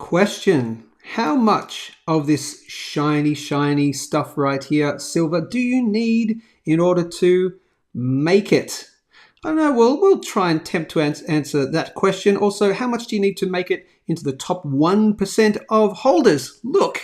Question. How much of this shiny stuff right here, silver, do you need in order to make it? I don't know. We'll try and attempt to answer that question. Also, how much do you need to make it into the top 1% of holders? Look,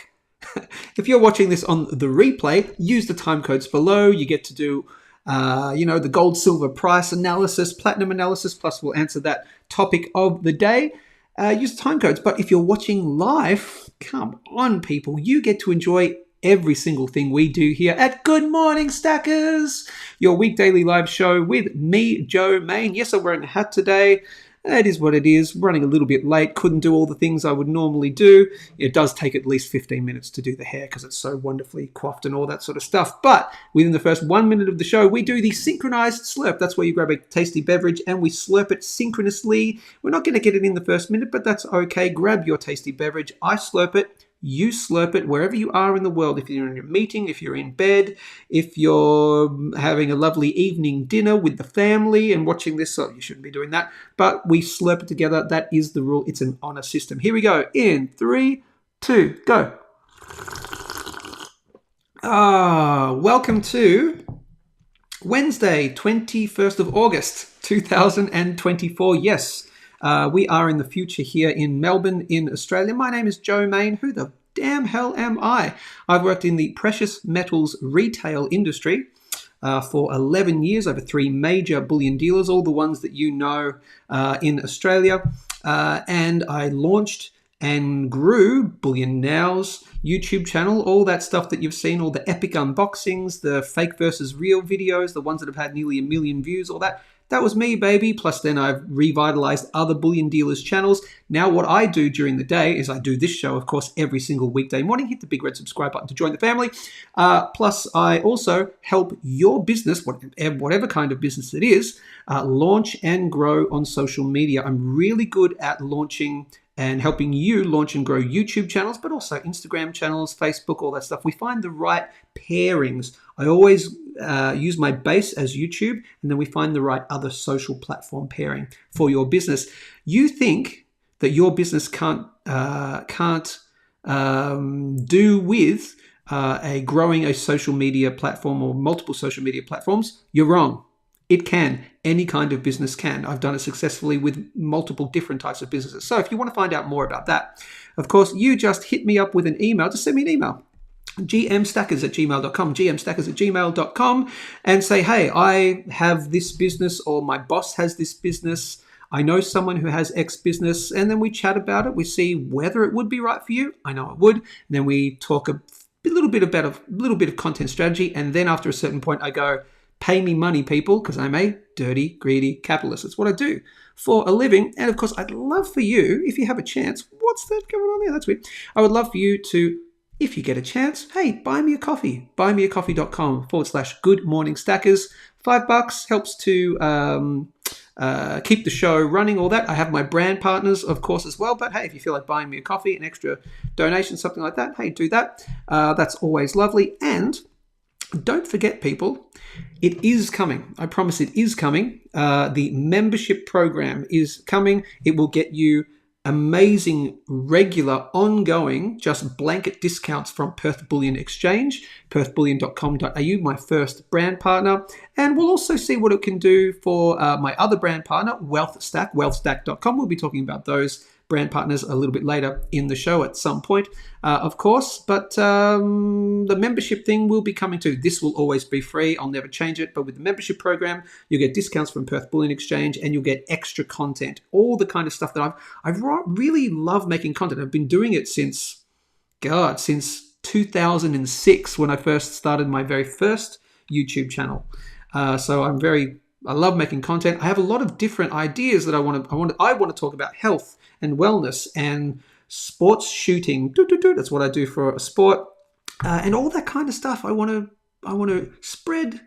if you're watching this on the replay, use the time codes below. You get to do the gold, silver price analysis, platinum analysis, plus we'll answer that topic of the day. Use the time codes. But if you're watching live, come on, people. You get to enjoy every single thing we do here at Good Morning Stackers, your weekdaily live show with me, Joe Main. Yes, I'm wearing a hat today. It is what it is. Running a little bit late. Couldn't do all the things I would normally do. It does take at least 15 minutes to do the hair because it's so wonderfully coiffed and all that sort of stuff. But within the first 1 minute of the show, we do the synchronized slurp. That's where you grab a tasty beverage and we slurp it synchronously. We're not going to get it in the first minute, but that's okay. Grab your tasty beverage. I slurp it. You slurp it wherever you are in the world. If you're in a meeting, if you're in bed, if you're having a lovely evening dinner with the family and watching this, so you shouldn't be doing that, but we slurp it together. That is the rule. It's an honor system. Here we go. In 3, 2, go. Welcome to Wednesday, 21st of August, 2024. Yes. We are in the future here in Melbourne, in Australia. My name is Joe Main. Who the damn hell am I? I've worked in the precious metals retail industry for 11 years, over 3 major bullion dealers, all the ones that you know in Australia. And I launched and grew Bullion Now's YouTube channel, all that stuff that you've seen, all the epic unboxings, the fake versus real videos, the ones that have had nearly 1 million views, all that. That was me, baby. Plus then I've revitalized other bullion dealers' channels. Now what I do during the day is I do this show, of course, every single weekday morning. Hit the big red subscribe button to join the family. Plus I also help your business, whatever kind of business it is, launch and grow on social media. I'm really good at launching and helping you launch and grow YouTube channels, but also Instagram channels, Facebook, all that stuff. We find the right pairings. I always use my base as YouTube, and then we find the right other social platform pairing for your business. You think that your business can't do with growing a social media platform or multiple social media platforms? You're wrong. It can. Any kind of business can. I've done it successfully with multiple different types of businesses. So if you want to find out more about that, of course, you just hit me up with an email. Just send me an email. gmstackers@gmail.com, gmstackers@gmail.com, and say, hey, I have this business, or my boss has this business. I know someone who has X business, and then we chat about it. We see whether it would be right for you. I know it would. And then we talk a little bit of content strategy, and then after a certain point, I go, pay me money, people, because I'm a dirty, greedy capitalist. It's what I do for a living. And of course, I'd love for you, if you have a chance, what's that going on there? That's weird. I would love for you to, if you get a chance, hey, buy me a coffee. buymeacoffee.com/Good Morning Stackers. $5 helps to keep the show running, all that. I have my brand partners, of course, as well. But hey, if you feel like buying me a coffee, an extra donation, something like that, hey, do that. That's always lovely. And don't forget, people, it is coming. I promise it is coming. The membership program is coming. It will get you amazing, regular, ongoing, just blanket discounts from Perth Bullion Exchange, perthbullion.com.au, my first brand partner. And we'll also see what it can do for my other brand partner, Wealthstack, wealthstack.com. We'll be talking about those brand partners a little bit later in the show at some point, of course. But the membership thing will be coming too. This will always be free. I'll never change it. But with the membership program, you'll get discounts from Perth Bullion Exchange, and you'll get extra content, all the kind of stuff that I've really loved making content. I've been doing it since 2006 when I first started my very first YouTube channel. So I love making content. I have a lot of different ideas that I want to talk about: health and wellness and sports shooting. That's what I do for a sport, and all that kind of stuff. I want to spread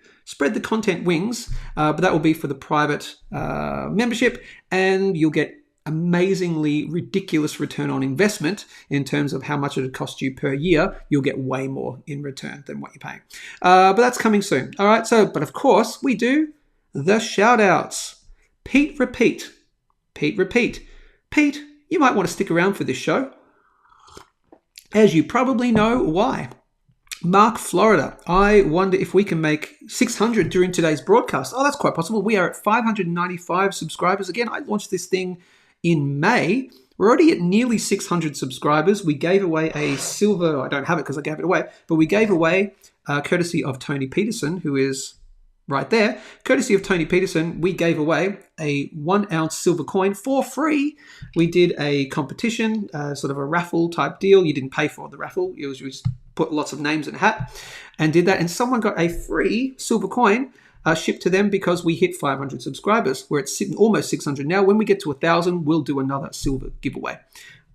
the content wings, but that will be for the private membership, and you'll get amazingly ridiculous return on investment in terms of how much it would cost you per year. You'll get way more in return than what you're paying. But that's coming soon. All right. So, but of course, we do the shoutouts. Pete, repeat. Pete, you might want to stick around for this show. As you probably know why. Mark, Florida. I wonder if we can make 600 during today's broadcast. Oh, that's quite possible. We are at 595 subscribers. Again, I launched this thing in May. We're already at nearly 600 subscribers. We gave away a silver, I don't have it because I gave it away, but we gave away, courtesy of Tony Peterson, who is right there, courtesy of Tony Peterson, we gave away a 1 ounce silver coin for free. We did a competition, sort of a raffle type deal. You didn't pay for the raffle. You just put lots of names in a hat and did that. And someone got a free silver coin shipped to them because we hit 500 subscribers. We're at almost 600 now. When we get to 1,000, we'll do another silver giveaway.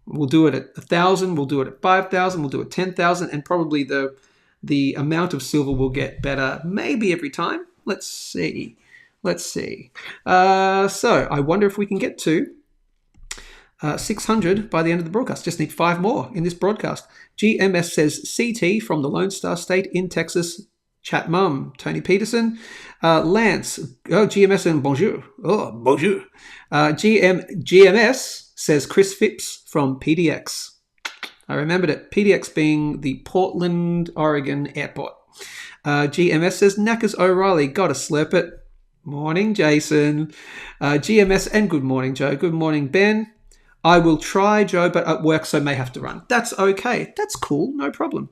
We'll do it at 1,000. We'll do it at 5,000. We'll do it at 10,000. And probably the amount of silver will get better maybe every time. Let's see. So I wonder if we can get to 600 by the end of the broadcast. Just need 5 more in this broadcast. GMS says CT from the Lone Star State in Texas. Chat mum, Tony Peterson. Lance, GMS and bonjour. Oh, bonjour. GMS says Chris Phipps from PDX. I remembered it. PDX being the Portland, Oregon airport. GMS says Knackers O'Reilly. Gotta slurp it. Morning, Jason. GMS and good morning, Joe. Good morning, Ben. I will try, Joe, but at work, so may have to run. That's okay. That's cool. No problem.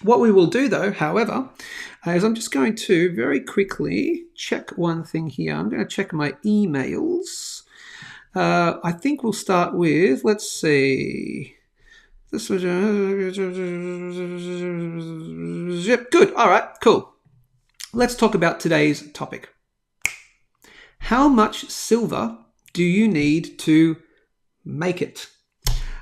What we will do, though, however, is I'm just going to very quickly check one thing here. I'm going to check my emails. I think we'll start with, let's see. This was good. All right, cool. Let's talk about today's topic. How much silver do you need to make it?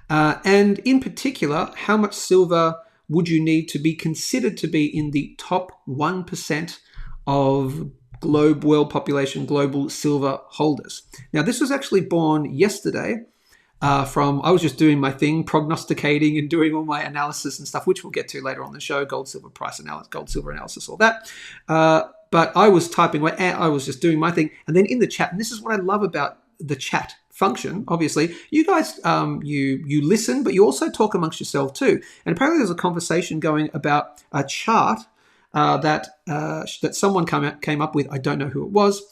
And in particular, how much silver would you need to be considered to be in the top 1% of world population, global silver holders? Now, this was actually born yesterday I was just doing my thing, prognosticating and doing all my analysis and stuff, which we'll get to later on in the show, gold, silver price analysis, gold, silver analysis, all that. But I was typing away, I was just doing my thing. And then in the chat, and this is what I love about the chat function, obviously, you guys, you listen, but you also talk amongst yourself too. And apparently there's a conversation going about a chart that someone came up with, I don't know who it was,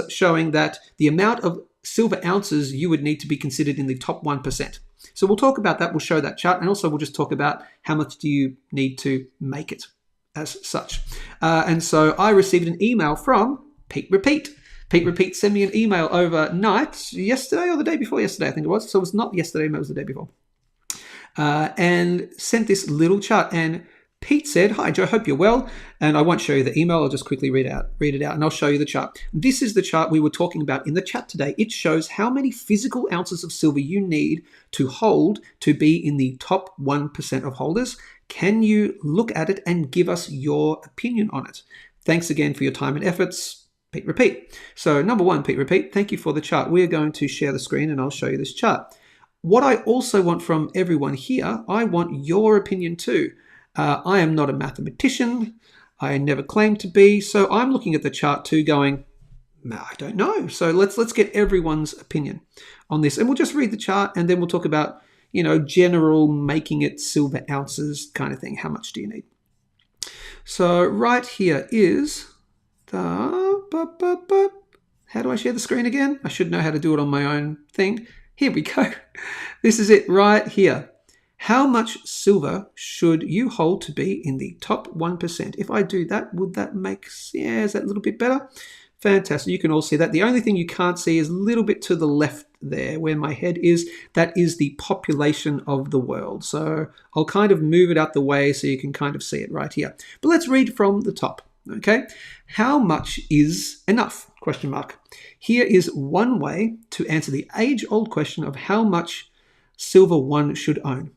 showing that the amount of silver ounces you would need to be considered in the top 1%. So we'll talk about that. We'll show that chart. And also we'll just talk about how much do you need to make it as such. And so I received an email from Pete Repeat. Pete Repeat sent me an email overnight, yesterday or the day before yesterday, I think it was. So it was not yesterday, but it was the day before. And sent this little chart. And Pete said, "Hi, Joe, hope you're well." And I won't show you the email. I'll just quickly read it out, and I'll show you the chart. This is the chart we were talking about in the chat today. It shows how many physical ounces of silver you need to hold to be in the top 1% of holders. Can you look at it and give us your opinion on it? Thanks again for your time and efforts, Pete Repeat. So number one, Pete Repeat, thank you for the chart. We're going to share the screen and I'll show you this chart. What I also want from everyone here, I want your opinion too. I am not a mathematician. I never claimed to be. So I'm looking at the chart too going, I don't know. So let's get everyone's opinion on this. And we'll just read the chart and then we'll talk about, general making it silver ounces kind of thing. How much do you need? So right here is how do I share the screen again? I should know how to do it on my own thing. Here we go. This is it right here. How much silver should you hold to be in the top 1%? If I do that, would that make, is that a little bit better? Fantastic. You can all see that. The only thing you can't see is a little bit to the left there where my head is. That is the population of the world. So I'll kind of move it out the way so you can kind of see it right here. But let's read from the top. Okay. How much is enough? Question mark. Here is one way to answer the age-old question of how much silver one should own,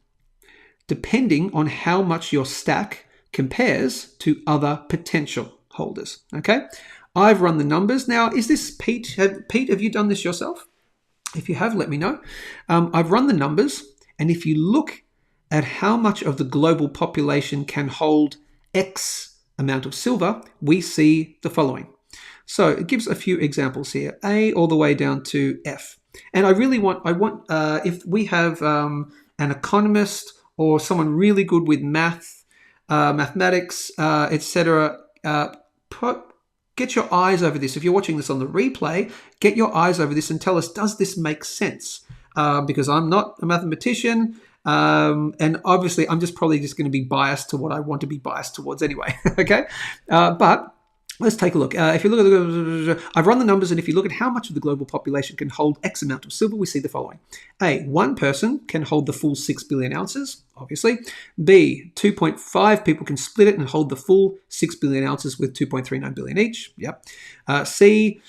depending on how much your stack compares to other potential holders. Okay, I've run the numbers. Now, is this Pete? Pete, have you done this yourself? If you have, let me know. I've run the numbers, and if you look at how much of the global population can hold X amount of silver, we see the following. So it gives a few examples here, A all the way down to F. And I want if we have an economist or someone really good with mathematics, etc., get your eyes over this. If you're watching this on the replay, get your eyes over this and tell us, does this make sense? Because I'm not a mathematician, and obviously I'm probably just going to be biased to what I want to be biased towards anyway. Okay, but let's take a look. If you look at I've run the numbers, and if you look at how much of the global population can hold X amount of silver, we see the following. A, one person can hold the full 6 billion ounces, obviously. B, 2.5 people can split it and hold the full 6 billion ounces with 2.39 billion each. Yep. C,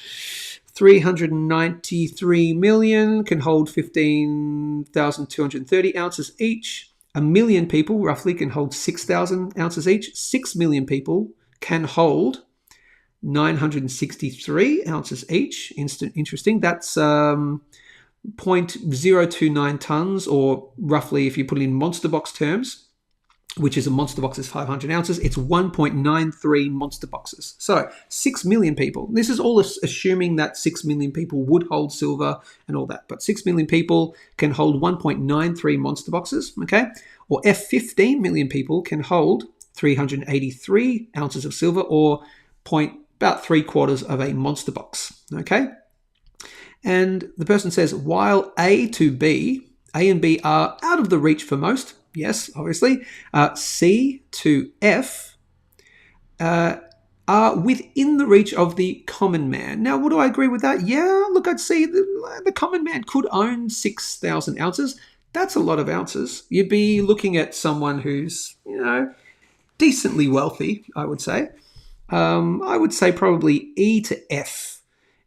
393 million can hold 15,230 ounces each. 1 million people roughly can hold 6,000 ounces each. 6 million people can hold 963 ounces each. Interesting. That's 0.029 tons, or roughly, if you put it in monster box terms, which is a monster box is 500 ounces, it's 1.93 monster boxes. So 6 million people. This is all assuming that 6 million people would hold silver and all that. But 6 million people can hold 1.93 monster boxes, okay? Or 15 million people can hold 383 ounces of silver, or about 3/4 of a monster box, okay? And the person says, while A and B are out of the reach for most, yes, obviously, C to F are within the reach of the common man. Now, would I agree with that? Yeah, look, I'd say the common man could own 6,000 ounces. That's a lot of ounces. You'd be looking at someone who's, decently wealthy, I would say. I would say probably E to F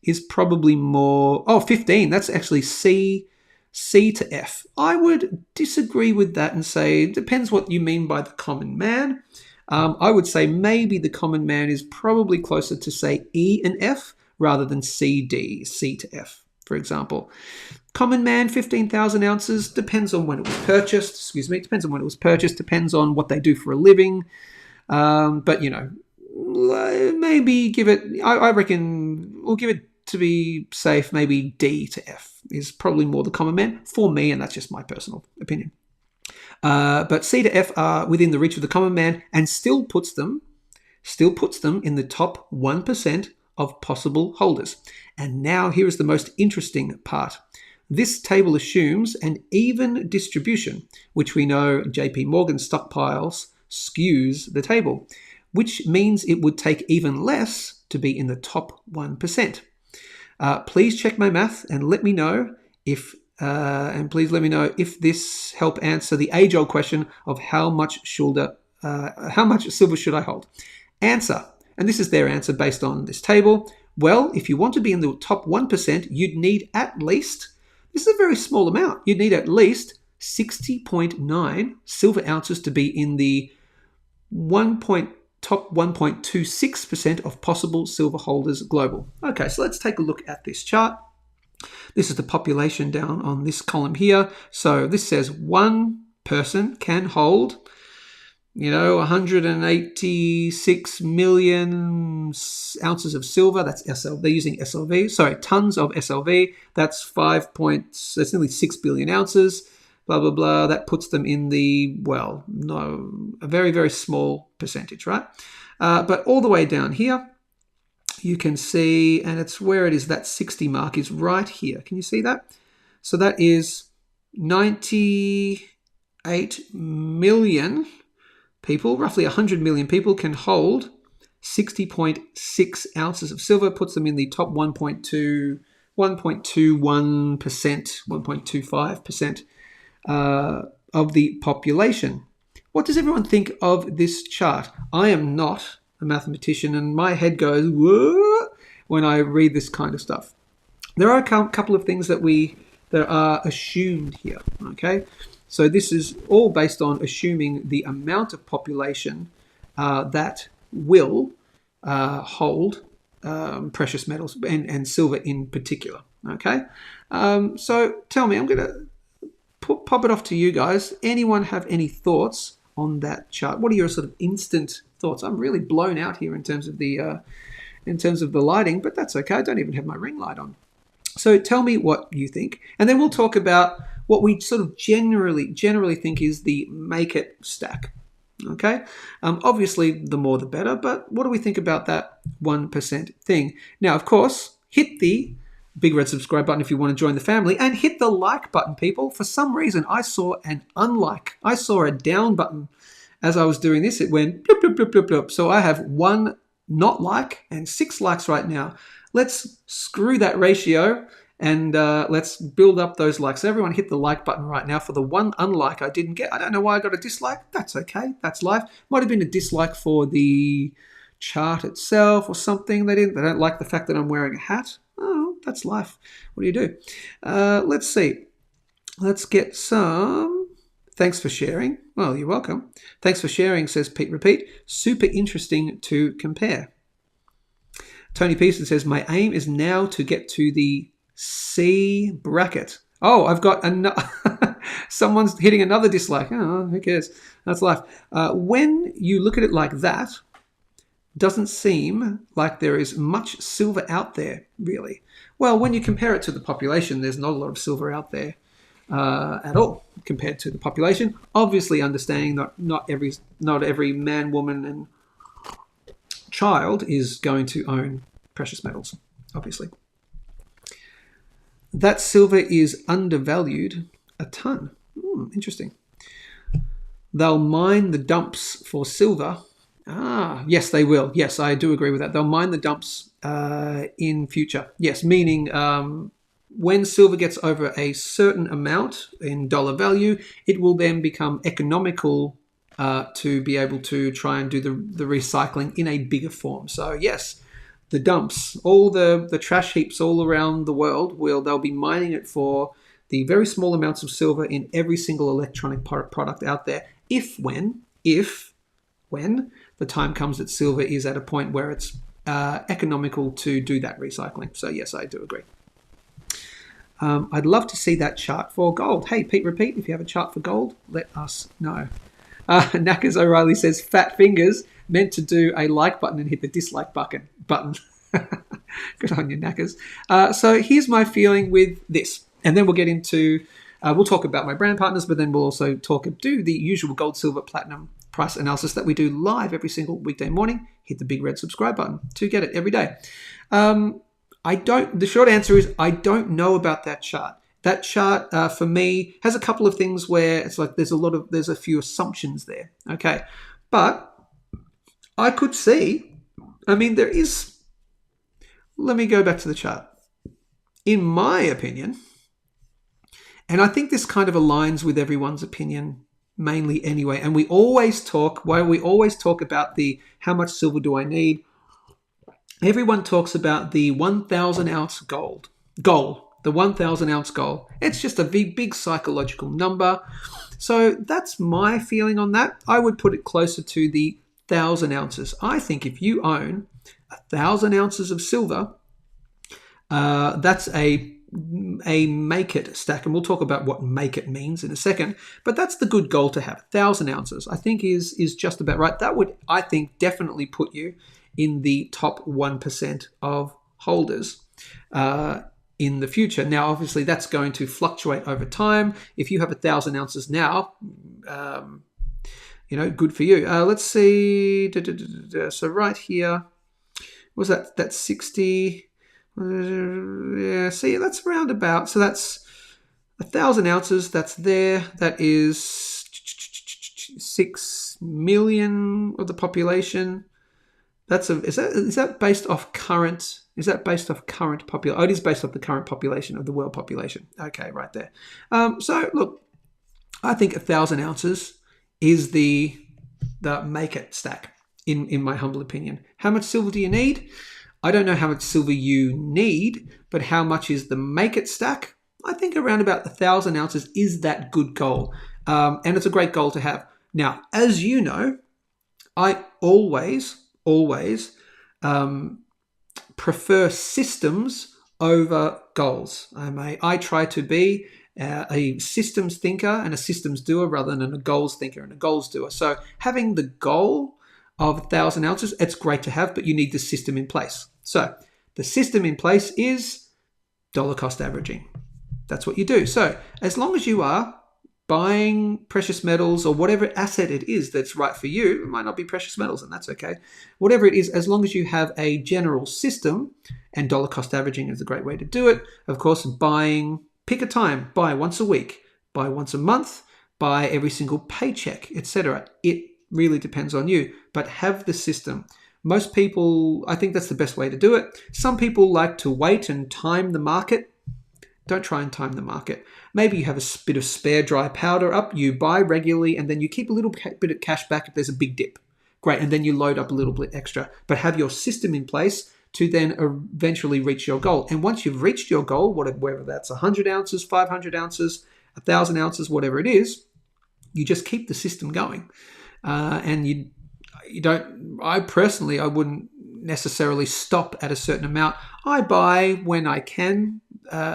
is probably more. 15. That's actually C to F. I would disagree with that and say it depends what you mean by the common man. I would say maybe the common man is probably closer to, say, E and F rather than C to F, for example. Common man, 15,000 ounces, depends on when it was purchased. Depends on when it was purchased, depends on what they do for a living. But, maybe give it, I reckon we'll give it, to be safe, maybe D to F is probably more the common man for me, and that's just my personal opinion. But C to F are within the reach of the common man and still puts them in the top 1% of possible holders. And now here is the most interesting part. This table assumes an even distribution, which we know JP Morgan stockpiles skews the table, which means it would take even less to be in the top 1%. Please check my math and let me know if this help answer the age-old question of how much silver should I hold? Answer, and this is their answer based on this table. Well, if you want to be in the top 1%, you'd need at least, this is a very small amount, you'd need at least 60.9 silver ounces to be in the top 1.26% of possible silver holders global. Okay, so let's take a look at this chart. This is the population down on this column here. So this says one person can hold, 186 million ounces of silver. That's SL. They're using SLV. Sorry, tons of SLV. That's that's nearly 6 billion ounces. Blah, blah, blah. That puts them in a very, very small percentage, right? But all the way down here, you can see, and it's where it is, that 60 mark is right here. Can you see that? So that is 98 million people, roughly 100 million people can hold 60.6 ounces of silver, puts them in the top 1.21%, 1.25%. Of the population. What does everyone think of this chart? I am not a mathematician, and my head goes whoa when I read this kind of stuff. There are a couple of things that are assumed here. Okay, so this is all based on assuming the amount of population that will hold precious metals and silver in particular. Okay, so tell me, I'm going to pop it off to you guys. Anyone have any thoughts on that chart? What are your sort of instant thoughts? I'm really blown out here in terms of the lighting, but that's okay. I don't even have my ring light on. So tell me what you think, and then we'll talk about what we sort of generally think is the make it stack. Okay, obviously the more the better, but what do we think about that 1% thing? Now, of course, hit the big red subscribe button if you want to join the family, and hit the like button, people. For some reason, I saw an unlike. I saw a down button as I was doing this. It went bloop, bloop, bloop, bloop, bloop. So I have 1 not like and 6 likes right now. Let's screw that ratio and let's build up those likes. So everyone hit the like button right now for the 1 unlike I didn't get. I don't know why I got a dislike. That's okay. That's life. Might have been a dislike for the chart itself or something. They don't like the fact that I'm wearing a hat. Oh, that's life. What do you do? Let's see. Let's get some. Thanks for sharing. Well, you're welcome. Thanks for sharing, says Pete Repeat. Super interesting to compare. Tony Pearson says, my aim is now to get to the C bracket. Oh, I've got someone's hitting another dislike. Oh, who cares? That's life. When you look at it like that, doesn't seem like there is much silver out there, really. Well, when you compare it to the population, there's not a lot of silver out there at all compared to the population. Obviously, understanding that not every man, woman, and child is going to own precious metals, obviously. That silver is undervalued a ton. Interesting. They'll mine the dumps for silver. Yes, they will. Yes, I do agree with that. They'll mine the dumps in future. Yes, meaning when silver gets over a certain amount in dollar value, it will then become economical to be able to try and do the recycling in a bigger form. So yes, the dumps, all the trash heaps all around the world, they'll be mining it for the very small amounts of silver in every single electronic product out there. When the time comes that silver is at a point where it's economical to do that recycling. So yes, I do agree. I'd love to see that chart for gold. Hey, Pete Repeat, if you have a chart for gold, let us know. Knackers O'Reilly says, fat fingers, meant to do a like button and hit the dislike button. Good on you, Knackers. So here's my feeling with this. And then we'll get into, we'll talk about my brand partners, but then we'll also do the usual gold, silver, platinum price analysis that we do live every single weekday morning. Hit the big red subscribe button to get it every day. The short answer is I don't know about that chart. That chart for me has a couple of things where it's like there's a few assumptions there. Okay. But I could see, let me go back to the chart. In my opinion, and I think this kind of aligns with everyone's opinion mainly anyway, and we always talk about how much silver do I need. Everyone talks about the 1,000 ounce goal, the 1,000 ounce goal. It's just a big psychological number. So that's my feeling on that. I would put it closer to the 1,000 ounces. I think if you own 1,000 ounces of silver, that's a make it stack, and we'll talk about what make it means in a second, but that's the good goal to have. 1,000 ounces I think is just about right. That would, I think, definitely put you in the top 1% of holders in the future. Now obviously that's going to fluctuate over time. If you have 1,000 ounces now, good for you. Let's see, so right here, what was that's 60. Yeah, see, that's around about. So that's 1,000 ounces. That's there. That is 6 million of the population. Is that based off current? Is that based off current population? Oh, it is based off the current population of the world population. Okay, right there. So look, I think 1,000 ounces is the make it stack in my humble opinion. How much silver do you need? I don't know how much silver you need, but how much is the make it stack? I think around about 1,000 ounces is that good goal. And it's a great goal to have. Now, as you know, I always prefer systems over goals. I try to be a systems thinker and a systems doer rather than a goals thinker and a goals doer. So having the goal of 1,000 ounces, it's great to have, but you need the system in place. So the system in place is dollar cost averaging. That's what you do. So as long as you are buying precious metals or whatever asset it is that's right for you, it might not be precious metals, and that's okay. Whatever it is, as long as you have a general system, and dollar cost averaging is a great way to do it. Of course, pick a time, buy once a week, buy once a month, buy every single paycheck, etc. It really depends on you, but have the system. Most people, I think that's the best way to do it. Some people like to wait and time the market. Don't try and time the market. Maybe you have a bit of spare dry powder up, you buy regularly, and then you keep a little bit of cash back if there's a big dip. Great, and then you load up a little bit extra. But have your system in place to then eventually reach your goal. And once you've reached your goal, whether that's 100 ounces, 500 ounces, 1,000 ounces, whatever it is, you just keep the system going. And you don't, I wouldn't necessarily stop at a certain amount. I buy when I can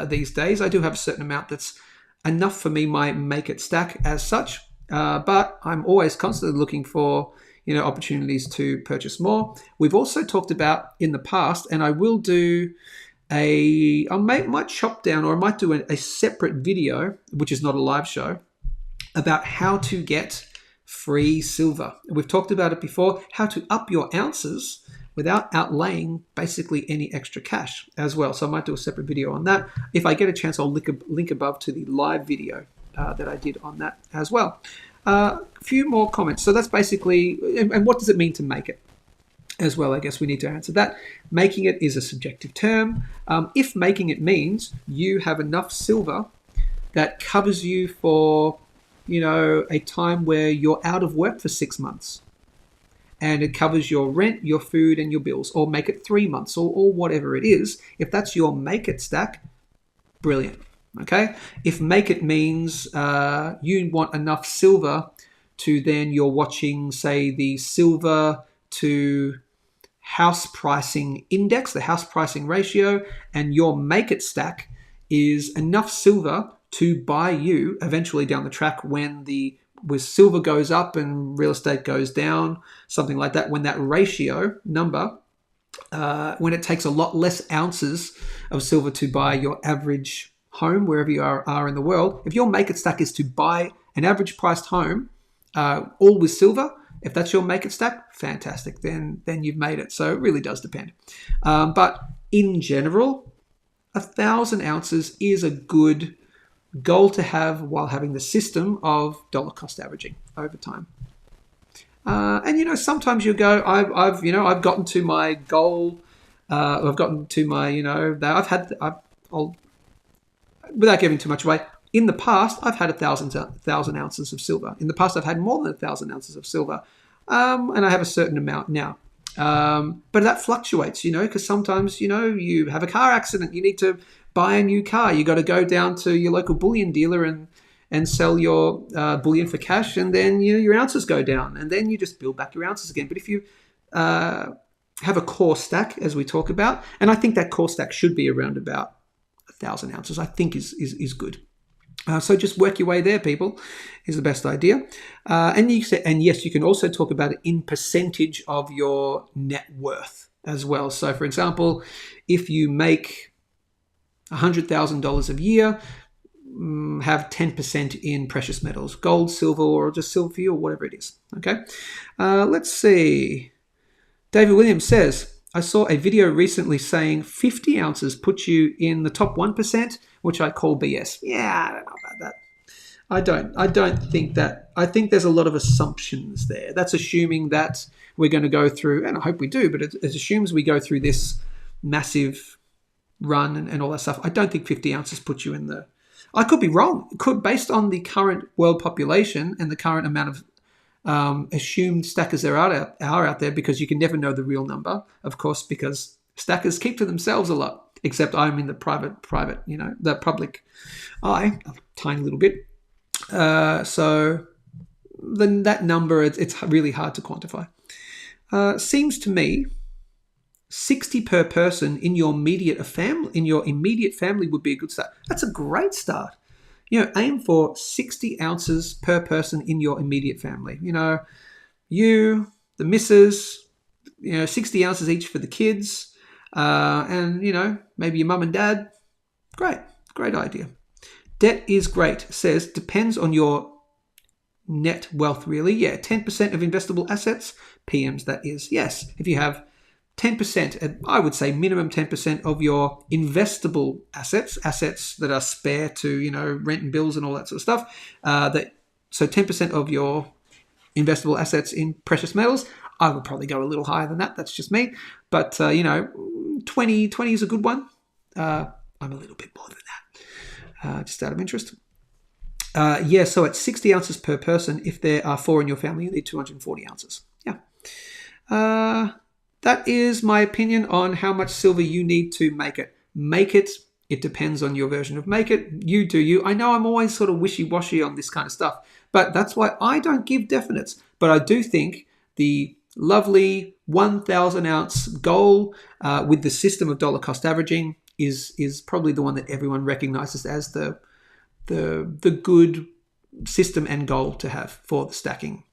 these days. I do have a certain amount that's enough for me, my make it stack as such. But I'm always constantly looking for opportunities to purchase more. We've also talked about in the past, and I will do might chop down, or I might do a separate video, which is not a live show, about how to get free silver. We've talked about it before, how to up your ounces without outlaying basically any extra cash as well. So I might do a separate video on that. If I get a chance, I'll link above to the live video that I did on that as well. A few more comments. So that's basically, and what does it mean to make it as well? I guess we need to answer that. Making it is a subjective term. If making it means you have enough silver that covers you for, a time where you're out of work for 6 months, and it covers your rent, your food, and your bills, or make it 3 months, or whatever it is. If that's your make it stack, brilliant. Okay. If make it means you want enough silver to then you're watching, say, the silver to house pricing index, the house pricing ratio, and your make it stack is enough silver to buy you eventually down the track when silver goes up and real estate goes down, something like that, when that ratio number, when it takes a lot less ounces of silver to buy your average home wherever you are in the world, if your make it stack is to buy an average priced home all with silver, if that's your make it stack, fantastic, then you've made it. So it really does depend. But in general, 1,000 ounces is a good goal to have while having the system of dollar cost averaging over time. And sometimes you go, I've gotten to my goal. I've gotten to my, I'll without giving too much away. In the past, I've had 1,000 ounces of silver. In the past, I've had more than 1,000 ounces of silver, and I have a certain amount now. But that fluctuates, because sometimes, you have a car accident, you need to buy a new car. You got to go down to your local bullion dealer and sell your bullion for cash, and then your ounces go down, and then you just build back your ounces again. But if you have a core stack, as we talk about, and I think that core stack should be around about 1,000 ounces, I think is good. So just work your way there, people, is the best idea. And yes, you can also talk about it in percentage of your net worth as well. So, for example, if you make $100,000 a year, have 10% in precious metals, gold, silver, or just silver for you, or whatever it is. Okay. Let's see. David Williams says, I saw a video recently saying 50 ounces puts you in the top 1%, which I call BS. Yeah, I don't know about that. I don't think that. I think there's a lot of assumptions there. That's assuming that we're going to go through, and I hope we do, but it assumes we go through this massive run and all that stuff. I don't think 50 ounces puts you in the... I could be wrong. It could, based on the current world population and the current amount of assumed stackers there are out there, because you can never know the real number, of course, because stackers keep to themselves a lot, except I'm in the private, the public eye, a tiny little bit. So then that number, it's really hard to quantify. Seems to me 60 per person in your immediate family would be a good start. That's a great start. Aim for 60 ounces per person in your immediate family. You, the missus, 60 ounces each for the kids, and, maybe your mum and dad, Great idea. Debt is great, says, depends on your net wealth, really. Yeah, 10% of investable assets, PMs, that is. Yes, if you have 10%, I would say minimum 10% of your investable assets that are spare to, rent and bills and all that sort of stuff. So 10% of your investable assets in precious metals. I would probably go a little higher than that. That's just me. But, 20 is a good one. I'm a little bit more than that, just out of interest. So at 60 ounces per person, if there are 4 in your family, you need 240 ounces. Yeah. That is my opinion on how much silver you need to make it. Make it. It depends on your version of make it. You do you. I know I'm always sort of wishy-washy on this kind of stuff, but that's why I don't give definites. But I do think the lovely 1,000 ounce goal with the system of dollar cost averaging is probably the one that everyone recognizes as the good system and goal to have for stacking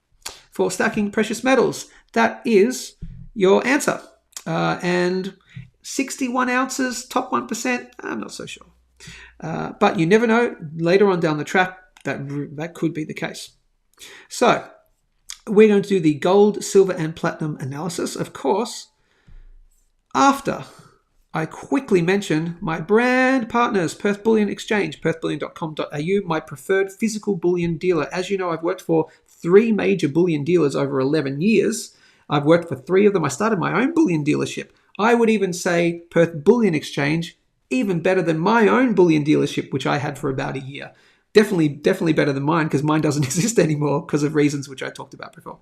precious metals. That is your answer. And 61 ounces, top 1%, I'm not so sure. But you never know. Later on down the track, that could be the case. So we're going to do the gold, silver, and platinum analysis, of course, after I quickly mention my brand partners, Perth Bullion Exchange, perthbullion.com.au, my preferred physical bullion dealer. As you know, I've worked for 3 major bullion dealers over 11 years. I've worked for 3 of them. I started my own bullion dealership. I would even say Perth Bullion Exchange, even better than my own bullion dealership, which I had for about a year. Definitely better than mine, because mine doesn't exist anymore because of reasons which I talked about before.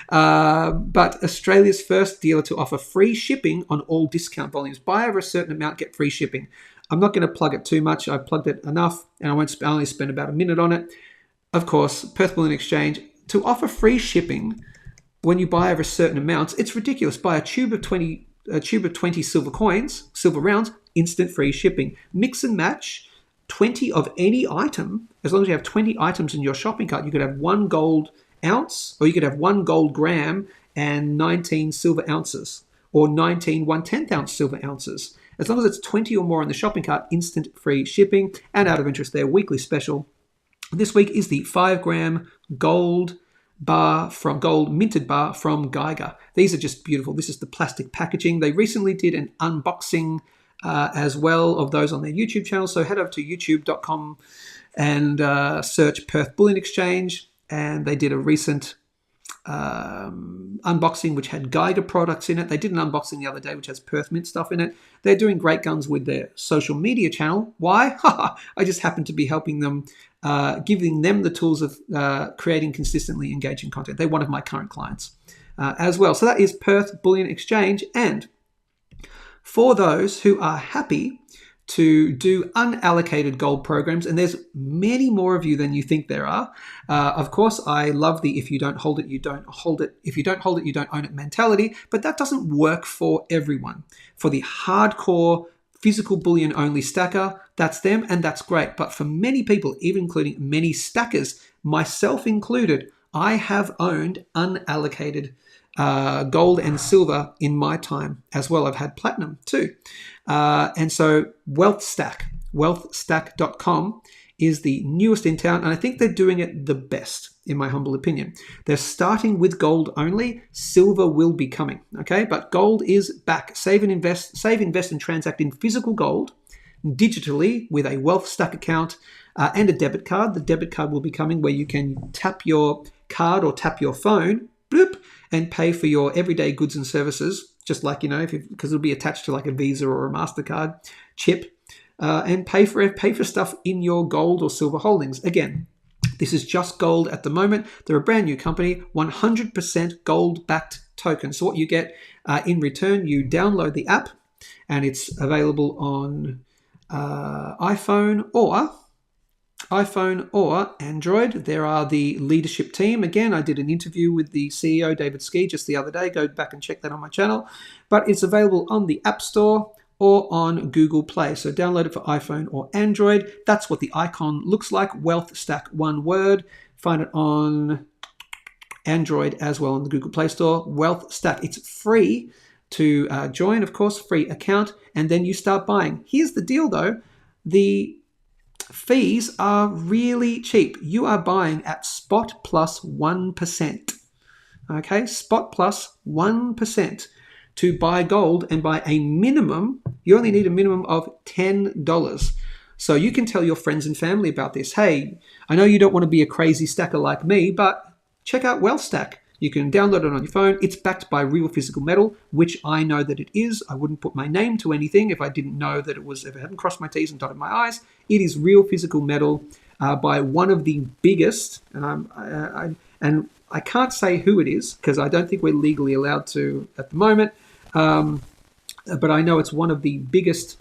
But Australia's first dealer to offer free shipping on all discount volumes. Buy over a certain amount, get free shipping. I'm not going to plug it too much. I plugged it enough, and I only spend about a minute on it. Of course, Perth Bullion Exchange, to offer free shipping when you buy over certain amounts, it's ridiculous. Buy a tube of 20 silver coins, silver rounds, instant free shipping. Mix and match 20 of any item. As long as you have 20 items in your shopping cart, you could have 1 gold ounce, or you could have 1 gold gram and 19 silver ounces, or 19 1/10 ounce silver ounces. As long as it's 20 or more in the shopping cart, instant free shipping. And out of interest, their weekly special this week is the 5 gram gold minted bar from Geiger. These are just beautiful. This is the plastic packaging. They recently did an unboxing as well of those on their YouTube channel. So head over to youtube.com and search Perth Bullion Exchange. And they did a recent unboxing which had Geiger products in it. They did an unboxing the other day which has Perth Mint stuff in it. They're doing great guns with their social media channel. Why? I just happen to be helping them, giving them the tools of creating consistently engaging content. They're one of my current clients as well. So that is Perth Bullion Exchange. And for those who are happy to do unallocated gold programs, and there's many more of you than you think there are. Of course, I love the if you don't hold it, you don't hold it. If you don't hold it, you don't own it mentality, but that doesn't work for everyone. For the hardcore physical bullion only stacker, that's them, and that's great. But for many people, even including many stackers, myself included, I have owned unallocated gold and silver in my time as well. I've had platinum too. And so wealthstack.com is the newest in town, and I think they're doing it the best, in my humble opinion. They're starting with gold only. Silver will be coming, okay? But gold is back. Save, invest, and transact in physical gold digitally with a Wealthstack account and a debit card. The debit card will be coming where you can tap your card or tap your phone, bloop, and pay for your everyday goods and services, just like, because it'll be attached to like a Visa or a MasterCard chip, and pay for stuff in your gold or silver holdings. Again, this is just gold at the moment. They're a brand new company, 100% gold-backed token. So what you get in return, you download the app, and it's available on iPhone or Android. There are the leadership team. Again, I did an interview with the CEO, David Ski, just the other day. Go back and check that on my channel. But it's available on the App Store or on Google Play. So download it for iPhone or Android. That's what the icon looks like. Wealthstack, one word. Find it on Android as well on the Google Play Store. Wealthstack. It's free to join, of course, free account, and then you start buying. Here's the deal, though. the fees are really cheap. You are buying at spot plus 1%. Okay, spot plus 1% to buy gold, and by a minimum, you only need a minimum of $10. So you can tell your friends and family about this. Hey, I know you don't want to be a crazy stacker like me, but check out Wealthstack. You can download it on your phone. It's backed by real physical metal, which I know that it is. I wouldn't put my name to anything if I didn't know that it was, if I hadn't crossed my T's and dotted my I's. It is real physical metal by one of the biggest, and I can't say who it is because I don't think we're legally allowed to at the moment, but I know it's one of the biggest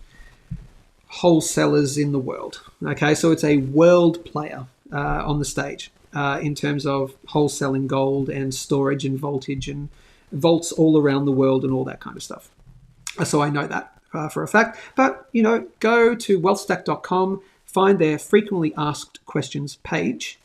wholesalers in the world. Okay, so it's a world player on the stage. In terms of wholesaling gold and storage and voltage and vaults all around the world and all that kind of stuff. So I know that for a fact. But, go to wealthstack.com, find their frequently asked questions page.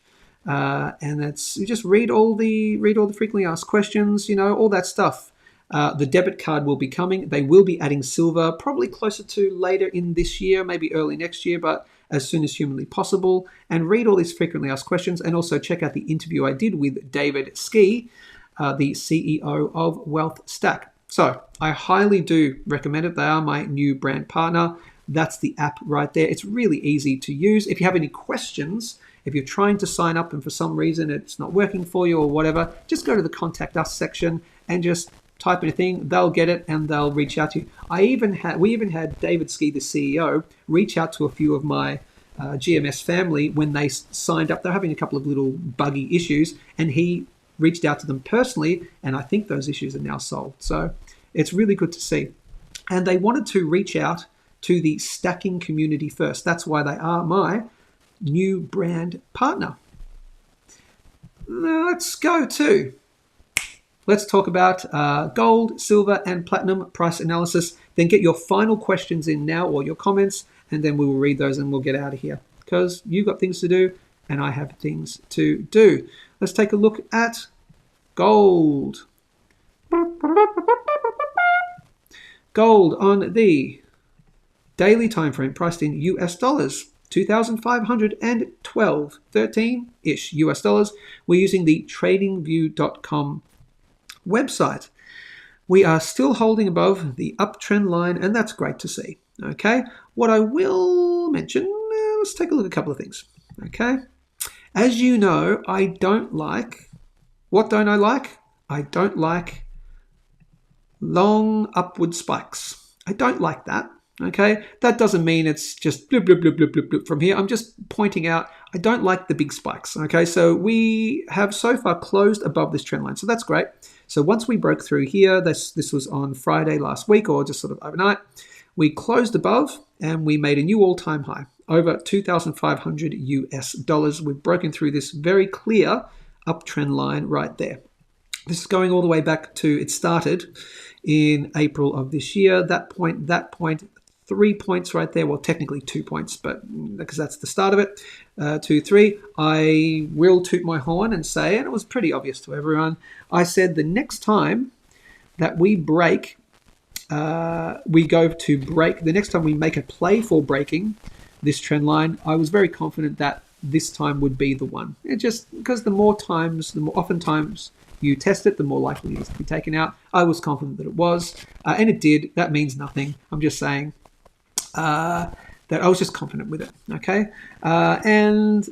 And you just read all the frequently asked questions, all that stuff. The debit card will be coming. They will be adding silver probably closer to later in this year, maybe early next year, but as soon as humanly possible. And read all these frequently asked questions, and also check out the interview I did with David Ski, the CEO of Wealthstack. So I highly do recommend it. They are my new brand partner. That's the app right there. It's really easy to use. If you have any questions, if you're trying to sign up and for some reason it's not working for you or whatever, just go to the Contact Us section and just type in a thing. They'll get it and they'll reach out to you. We even had David Ski, the CEO, reach out to a few of my GMS family when they signed up. They're having a couple of little buggy issues, and he reached out to them personally, and I think those issues are now solved. So it's really good to see. And they wanted to reach out to the stacking community first. That's why they are my new brand partner. Let's talk about gold, silver, and platinum price analysis. Then get your final questions in now, or your comments, and then we will read those and we'll get out of here because you've got things to do and I have things to do. Let's take a look at gold. Gold on the daily time frame, priced in US dollars. 2,512, 13-ish US dollars. We're using the tradingview.com website. We are still holding above the uptrend line, and that's great to see. Okay, what I will mention, let's take a look at a couple of things. Okay, as you know, I don't like, what don't I like? I don't like long upward spikes. I don't like that. Okay, that doesn't mean it's just blip, blip, blip, blip, blip, blip from here. I'm just pointing out I don't like the big spikes. Okay, so we have so far closed above this trend line, so that's great. So once we broke through here, this was on Friday last week, or just sort of overnight, we closed above and we made a new all-time high, over 2,500 US dollars. We've broken through this very clear uptrend line right there. This is going all the way back to, it started in April of this year. That point, 3 points right there. Well, technically 2 points, but because that's the start of it. 2, 3. I will toot my horn and say, and it was pretty obvious to everyone, I said the next time that we break, the next time we make a play for breaking this trend line, I was very confident that this time would be the one. It just because the more often times you test it, the more likely it is to be taken out. I was confident that it was, and it did. That means nothing. I'm just saying that I was just confident with it. Okay, and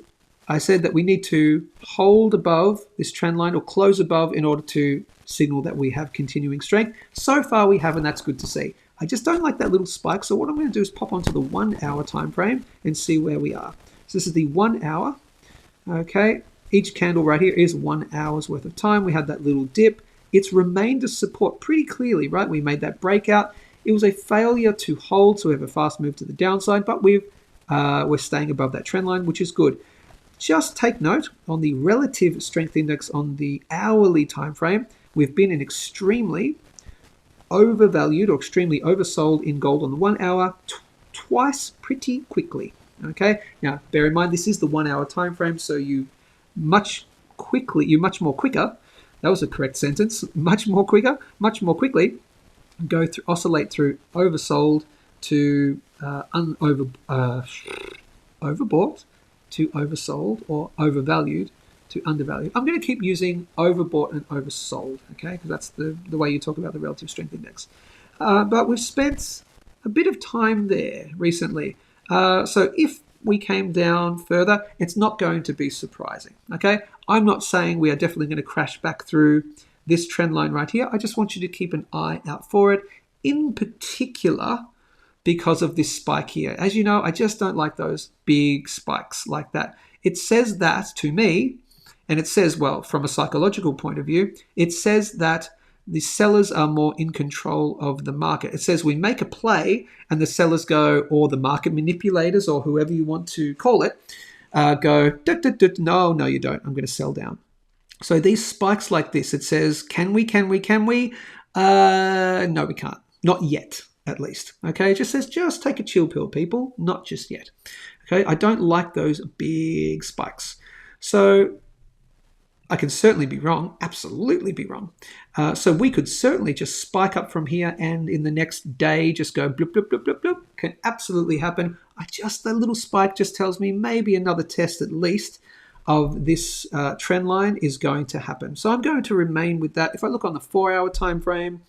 I said that we need to hold above this trend line or close above in order to signal that we have continuing strength. So far we have, and that's good to see. I just don't like that little spike. So what I'm going to do is pop onto the 1 hour time frame and see where we are. So this is the 1 hour. Okay, each candle right here is 1 hour's worth of time. We had that little dip. It's remained a support pretty clearly, right? We made that breakout. It was a failure to hold, so we have a fast move to the downside, but we're staying above that trend line, which is good. Just take note on the relative strength index on the hourly time frame. We've been in extremely overvalued or extremely oversold in gold on the 1 hour twice pretty quickly. Okay, now bear in mind this is the 1 hour time frame, so you much more quicker. That was a correct sentence. Much more quickly go through, oscillate through oversold to overbought to oversold, or overvalued to undervalued. I'm going to keep using overbought and oversold, okay, because that's the way you talk about the relative strength index. But we've spent a bit of time there recently. So if we came down further, it's not going to be surprising, okay? I'm not saying we are definitely going to crash back through this trend line right here. I just want you to keep an eye out for it, in particular because of this spike here. As you know, I just don't like those big spikes like that. It says that to me, and it says, well, from a psychological point of view, it says that the sellers are more in control of the market. It says we make a play and the sellers go, or the market manipulators, or whoever you want to call it, go, no, you don't. I'm going to sell down. So these spikes like this, it says, can we? No, we can't. Not yet, at least. Okay, it just says, just take a chill pill, people. Not just yet. Okay, I don't like those big spikes. So I can certainly be wrong, absolutely be wrong. So we could certainly just spike up from here and in the next day just go bloop, bloop, bloop, bloop, bloop. Can absolutely happen. That little spike just tells me maybe another test at least of this trend line is going to happen. So I'm going to remain with that. If I look on the 4-hour time frame,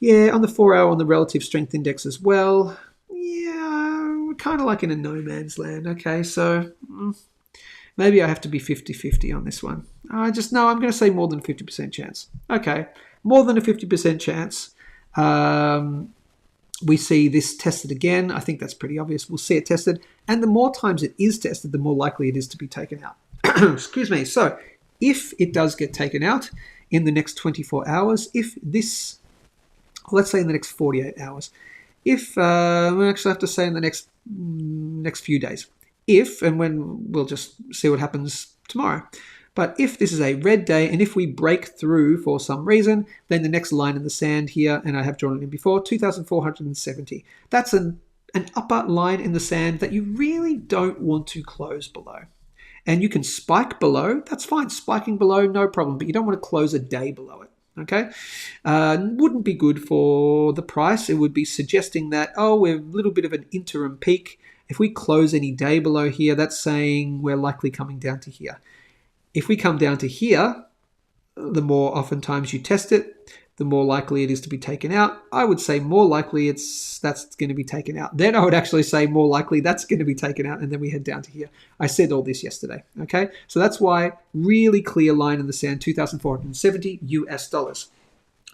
yeah, on the 4-hour on the relative strength index as well, yeah, we're kind of like in a no man's land. Okay, so maybe I have to be 50-50 on this one. I'm going to say more than 50% chance. Okay, more than a 50% chance. We see this tested again. I think that's pretty obvious. We'll see it tested. And the more times it is tested, the more likely it is to be taken out. Excuse me. So if it does get taken out in the next 24 hours, let's say in the next 48 hours, we actually have to say in the next few days, and when we'll just see what happens tomorrow. But if this is a red day and if we break through for some reason, then the next line in the sand here, and I have drawn it in before, 2,470. That's an upper line in the sand that you really don't want to close below. And you can spike below, that's fine. Spiking below, no problem, but you don't want to close a day below it. Okay, wouldn't be good for the price. It would be suggesting that, we're a little bit of an interim peak. If we close any day below here, that's saying we're likely coming down to here. If we come down to here, the more oftentimes you test it, the more likely it is to be taken out. I would say more likely that's going to be taken out. Then I would actually say more likely that's going to be taken out, and then we head down to here. I said all this yesterday, okay? So that's why really clear line in the sand, $2,470 US.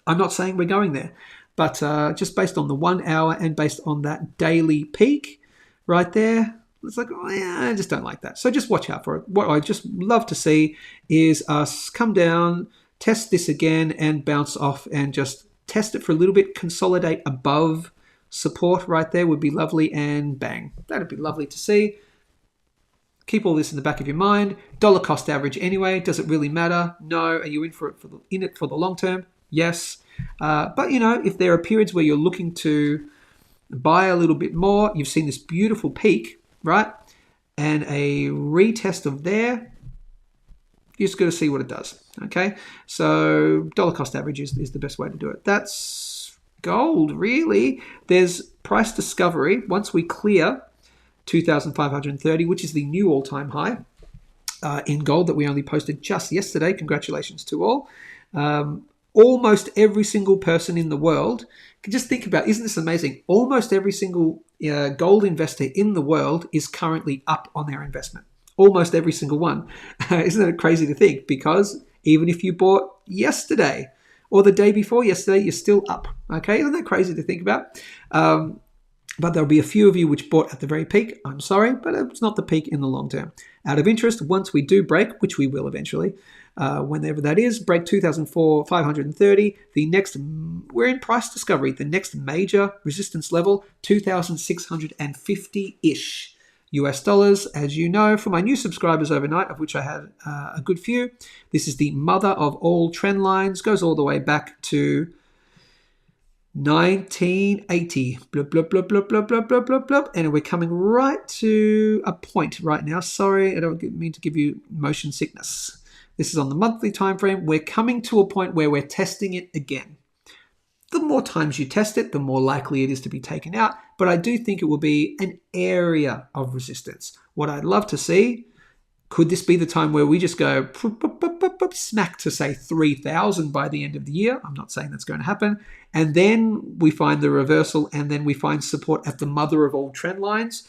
I'm not saying we're going there, but just based on the 1 hour and based on that daily peak right there, it's like, I just don't like that. So just watch out for it. What I just love to see is us come down, test this again and bounce off and just test it for a little bit, consolidate above support right there would be lovely, and bang. That'd be lovely to see. Keep all this in the back of your mind. Dollar cost average anyway. Does it really matter? No. Are you in it for the long term? Yes. But if there are periods where you're looking to buy a little bit more, you've seen this beautiful peak, right? And a retest of there, you just got to see what it does, okay? So dollar cost average is the best way to do it. That's gold, really. There's price discovery once we clear 2,530, which is the new all-time high in gold that we only posted just yesterday. Congratulations to all. Almost every single person in the world, just think about, isn't this amazing? Almost every single gold investor in the world is currently up on their investment. Almost every single one. Isn't that crazy to think? Because even if you bought yesterday or the day before yesterday, you're still up. Okay, isn't that crazy to think about? But there'll be a few of you which bought at the very peak. I'm sorry, but it's not the peak in the long term. Out of interest, once we do break, which we will eventually, whenever that is, break 2,530, we're in price discovery. The next major resistance level, 2,650-ish US dollars. As you know, for my new subscribers overnight, of which I had a good few, this is the mother of all trend lines, goes all the way back to 1980, blub, blub, blub, blub, blub, blub, blub, blub, blub. And we're coming right to a point right now. Sorry, I don't mean to give you motion sickness. This is on the monthly time frame. We're coming to a point where we're testing it again. The more times you test it, the more likely it is to be taken out. But I do think it will be an area of resistance. What I'd love to see, could this be the time where we just go smack to, say, 3,000 by the end of the year? I'm not saying that's going to happen. And then we find the reversal, and then we find support at the mother of all trend lines.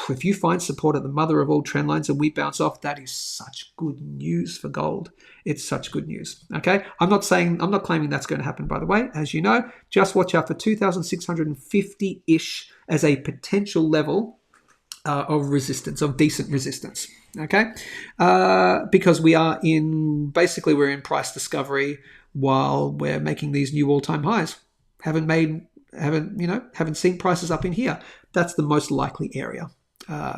If you find support at the mother of all trend lines and we bounce off, that is such good news for gold. It's such good news. Okay, I'm not claiming that's going to happen, by the way. As you know, just watch out for 2,650-ish as a potential level of resistance, of decent resistance. Okay, because we're in price discovery while we're making these new all-time highs. Haven't seen prices up in here. That's the most likely area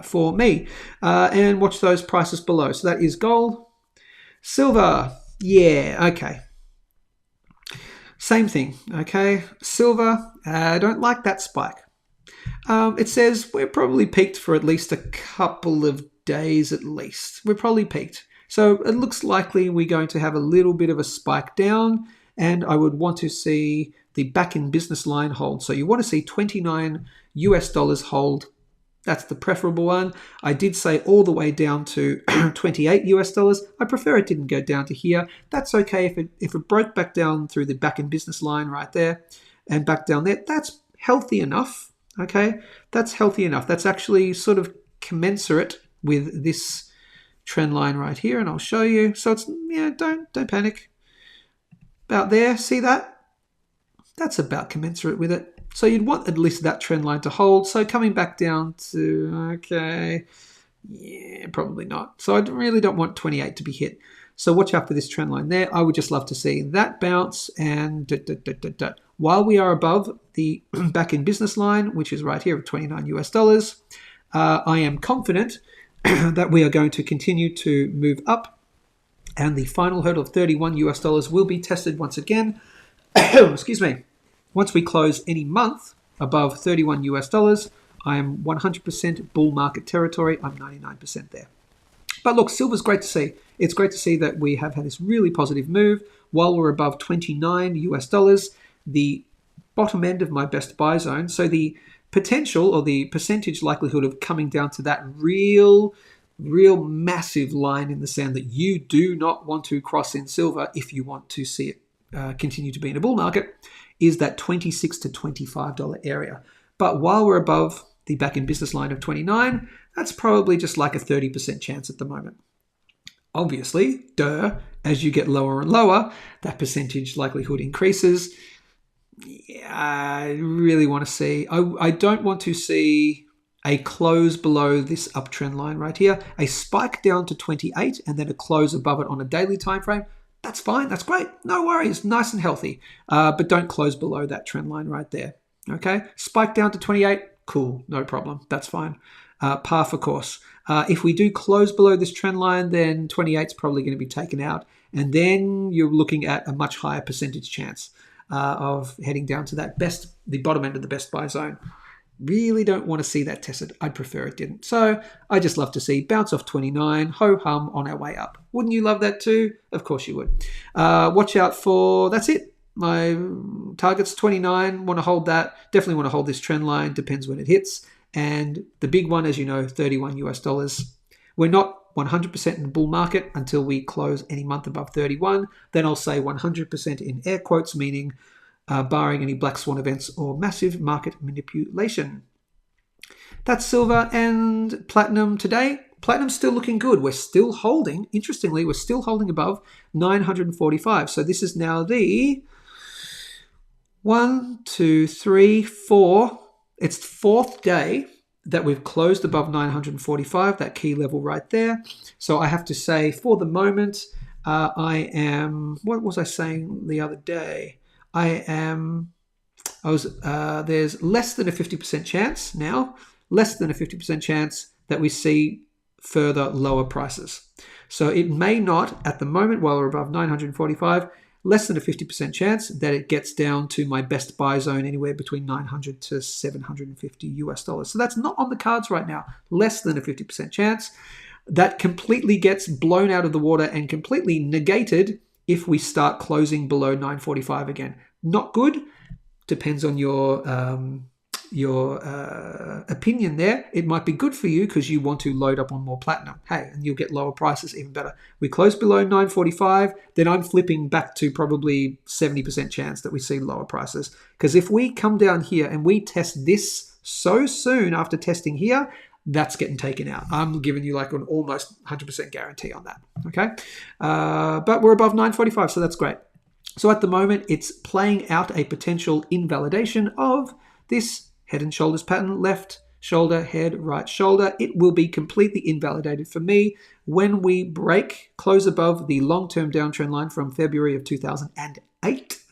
for me. And watch those prices below. So that is gold. Silver, yeah, okay. Same thing, okay. Silver, I don't like that spike. It says we're probably peaked for at least a couple of days at least. We're probably peaked. So it looks likely we're going to have a little bit of a spike down, and I would want to see the back in business line hold. So you want to see $29 hold. That's the preferable one. I did say all the way down to $28. I prefer it didn't go down to here. That's okay if it broke back down through the back in business line right there and back down there. That's healthy enough. Okay, that's healthy enough. That's actually sort of commensurate with this trend line right here, and I'll show you. So it's, don't panic. About there, see that? That's about commensurate with it. So you'd want at least that trend line to hold. So coming back down to, okay, yeah, probably not. So I really don't want 28 to be hit. So watch out for this trend line there. I would just love to see that bounce, and while we are above the back in business line, which is right here of $29, I am confident that we are going to continue to move up, and the final hurdle of $31 will be tested once again. Excuse me. Once we close any month above $31, I am 100% bull market territory. I'm 99% there. But look, silver's great to see. It's great to see that we have had this really positive move while we're above $29, the bottom end of my best buy zone. So the potential or the percentage likelihood of coming down to that real massive line in the sand that you do not want to cross in silver if you want to see it continue to be in a bull market is that $26 to $25 area. But while we're above the back in business line of 29, that's probably just like a 30% chance at the moment. Obviously, as you get lower and lower, that percentage likelihood increases. Yeah, I really want to see, I don't want to see a close below this uptrend line right here, a spike down to 28 and then a close above it on a daily time frame. That's fine. That's great. No worries. Nice and healthy. But don't close below that trend line right there. Okay. Spike down to 28. Cool. No problem. That's fine. Par for course. If we do close below this trend line, then 28 is probably going to be taken out. And then you're looking at a much higher percentage chance of heading down to the bottom end of the best buy zone. Really don't want to see that tested. I'd prefer it didn't. So I just love to see bounce off 29, ho-hum on our way up. Wouldn't you love that too? Of course you would. Watch out for, that's it. My target's 29, want to hold that. Definitely want to hold this trend line, depends when it hits. And the big one, as you know, $31. We're not 100% in the bull market until we close any month above 31. Then I'll say 100% in air quotes, meaning barring any black swan events or massive market manipulation. That's silver and platinum today. Platinum's still looking good. We're still holding. Interestingly, we're still holding above 945. So this is now the 1, 2, 3, 4. It's the fourth day that we've closed above 945, that key level right there. So I have to say, for the moment, I am, what was I saying the other day? There's less than a 50% chance now, less than a 50% chance that we see further lower prices. So it may not, at the moment, while we're above 945, less than a 50% chance that it gets down to my best buy zone anywhere between $900 to $750. So that's not on the cards right now. Less than a 50% chance. That completely gets blown out of the water and completely negated if we start closing below 945 again. Not good, depends on your opinion there. It might be good for you because you want to load up on more platinum. Hey, and you'll get lower prices, even better. We close below 945, then I'm flipping back to probably 70% chance that we see lower prices. Because if we come down here and we test this so soon after testing here, that's getting taken out. I'm giving you like an almost 100% guarantee on that. Okay, but we're above 945, so that's great. So at the moment, it's playing out a potential invalidation of this head and shoulders pattern, left shoulder, head, right shoulder. It will be completely invalidated for me when we break, close above the long-term downtrend line from February of 2008.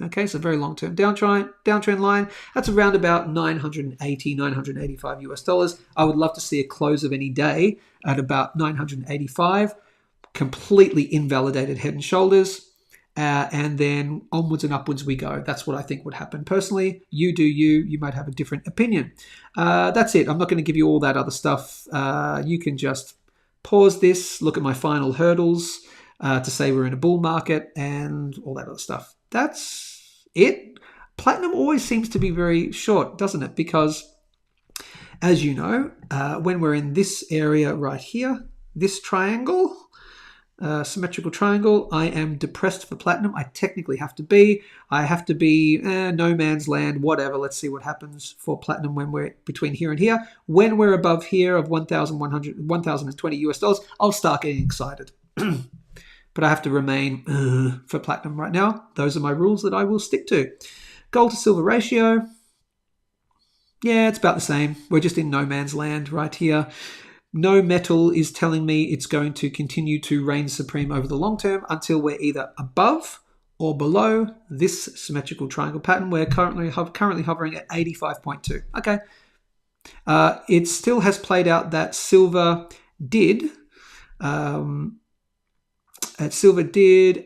Okay, so very long-term downtrend line. That's around about 980, 985 US dollars. I would love to see a close of any day at about 985. Completely invalidated head and shoulders. And then onwards and upwards we go. That's what I think would happen. Personally, you do you. You might have a different opinion. That's it. I'm not going to give you all that other stuff. You can just pause this, look at my final hurdles to say we're in a bull market and all that other stuff. That's it. Platinum always seems to be very short, doesn't it? Because, as you know, when we're in this area right here, this triangle, symmetrical triangle, I am depressed for platinum. I technically have to be. I have to be no man's land, whatever. Let's see what happens for platinum when we're between here and here. When we're above here of 1,020 US dollars, I'll start getting excited. But I have to remain for platinum right now. Those are my rules that I will stick to. Gold to silver ratio. Yeah, it's about the same. We're just in no man's land right here. No metal is telling me it's going to continue to reign supreme over the long term until we're either above or below this symmetrical triangle pattern. We're currently hovering at 85.2. Okay. It still has played out that silver did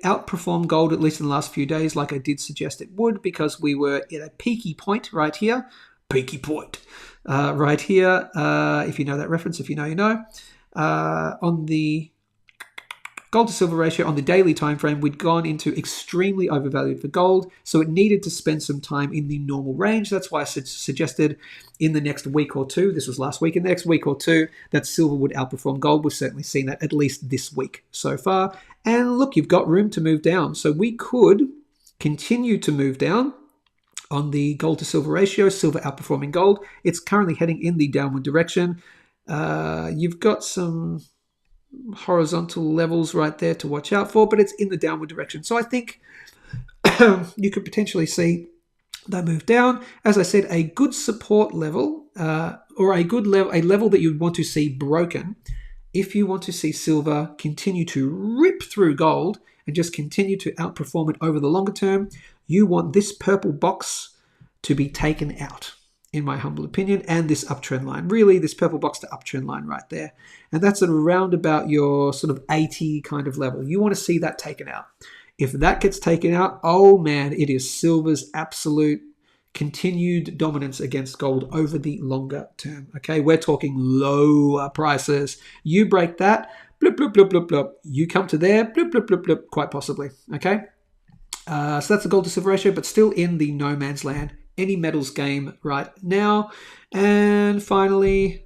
outperform gold, at least in the last few days, like I did suggest it would, because we were at a peaky point right here. Peaky point. Right here, if you know that reference, if you know, you know. On the gold to silver ratio on the daily time frame, we'd gone into extremely overvalued for gold, so it needed to spend some time in the normal range. That's why I suggested in the next week or two, this was last week, in the next week or two, that silver would outperform gold. We've certainly seen that at least this week so far. And look, you've got room to move down. So we could continue to move down on the gold to silver ratio, silver outperforming gold. It's currently heading in the downward direction. You've got some horizontal levels right there to watch out for, but it's in the downward direction. So I think you could potentially see that move down. As I said, a good support level or a level that you'd want to see broken if you want to see silver continue to rip through gold and just continue to outperform it over the longer term. You want this purple box to be taken out, in my humble opinion, and this uptrend line. Really, this purple box to uptrend line right there. And that's at around about your sort of 80 kind of level. You want to see that taken out. If that gets taken out, oh man, it is silver's absolute continued dominance against gold over the longer term. Okay, we're talking lower prices. You break that, bloop, bloop, bloop, bloop, bloop. You come to there, bloop, bloop, bloop, bloop, quite possibly. Okay. So that's the gold to silver ratio, but still in the no man's land. Any metals game right now. And finally,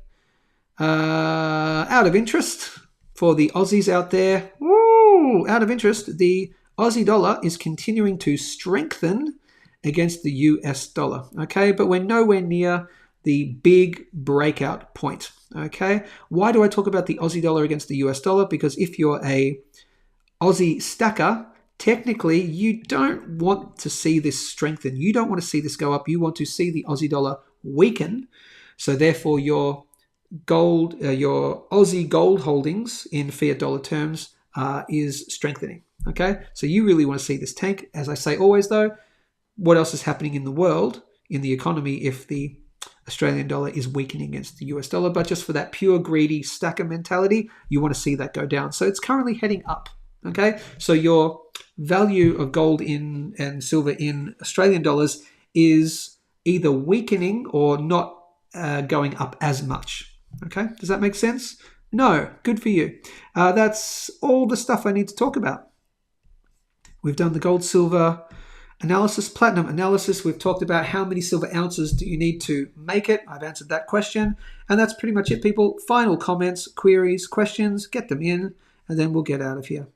out of interest for the Aussies out there. Woo, out of interest, the Aussie dollar is continuing to strengthen against the US dollar. Okay, but we're nowhere near the big breakout point. Okay, why do I talk about the Aussie dollar against the US dollar? Because if you're a Aussie stacker, technically, you don't want to see this strengthen. You don't want to see this go up. You want to see the Aussie dollar weaken. So therefore, your Aussie gold holdings in fiat dollar terms is strengthening. Okay, so you really want to see this tank. As I say always, though, what else is happening in the world, in the economy, if the Australian dollar is weakening against the US dollar? But just for that pure greedy stacker mentality, you want to see that go down. So it's currently heading up. Okay, so your value of gold and silver in Australian dollars is either weakening or not going up as much. Okay, does that make sense? No, good for you. That's all the stuff I need to talk about. We've done the gold, silver, Analysis, platinum analysis. We've talked about how many silver ounces do you need to make it. I've answered that question. And that's pretty much it, people. Final comments, queries, questions, get them in, and then we'll get out of here.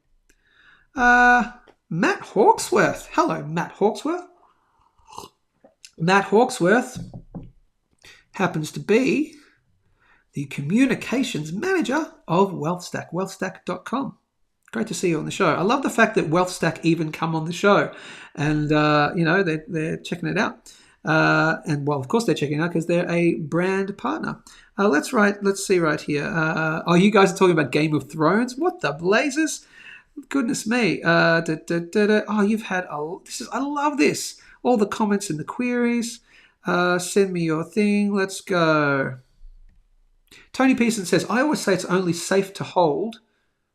Matt Hawksworth. Hello, Matt Hawksworth. Matt Hawksworth happens to be the communications manager of Wealthstack, wealthstack.com. Great to see you on the show. I love the fact that Wealthstack even come on the show, and they're checking it out. And well, of course they're checking it out because they're a brand partner. Let's see right here. You guys are talking about Game of Thrones. What the blazes? Goodness me. You've had I love this. All the comments and the queries. Send me your thing. Let's go. Tony Pearson says, I always say it's only safe to hold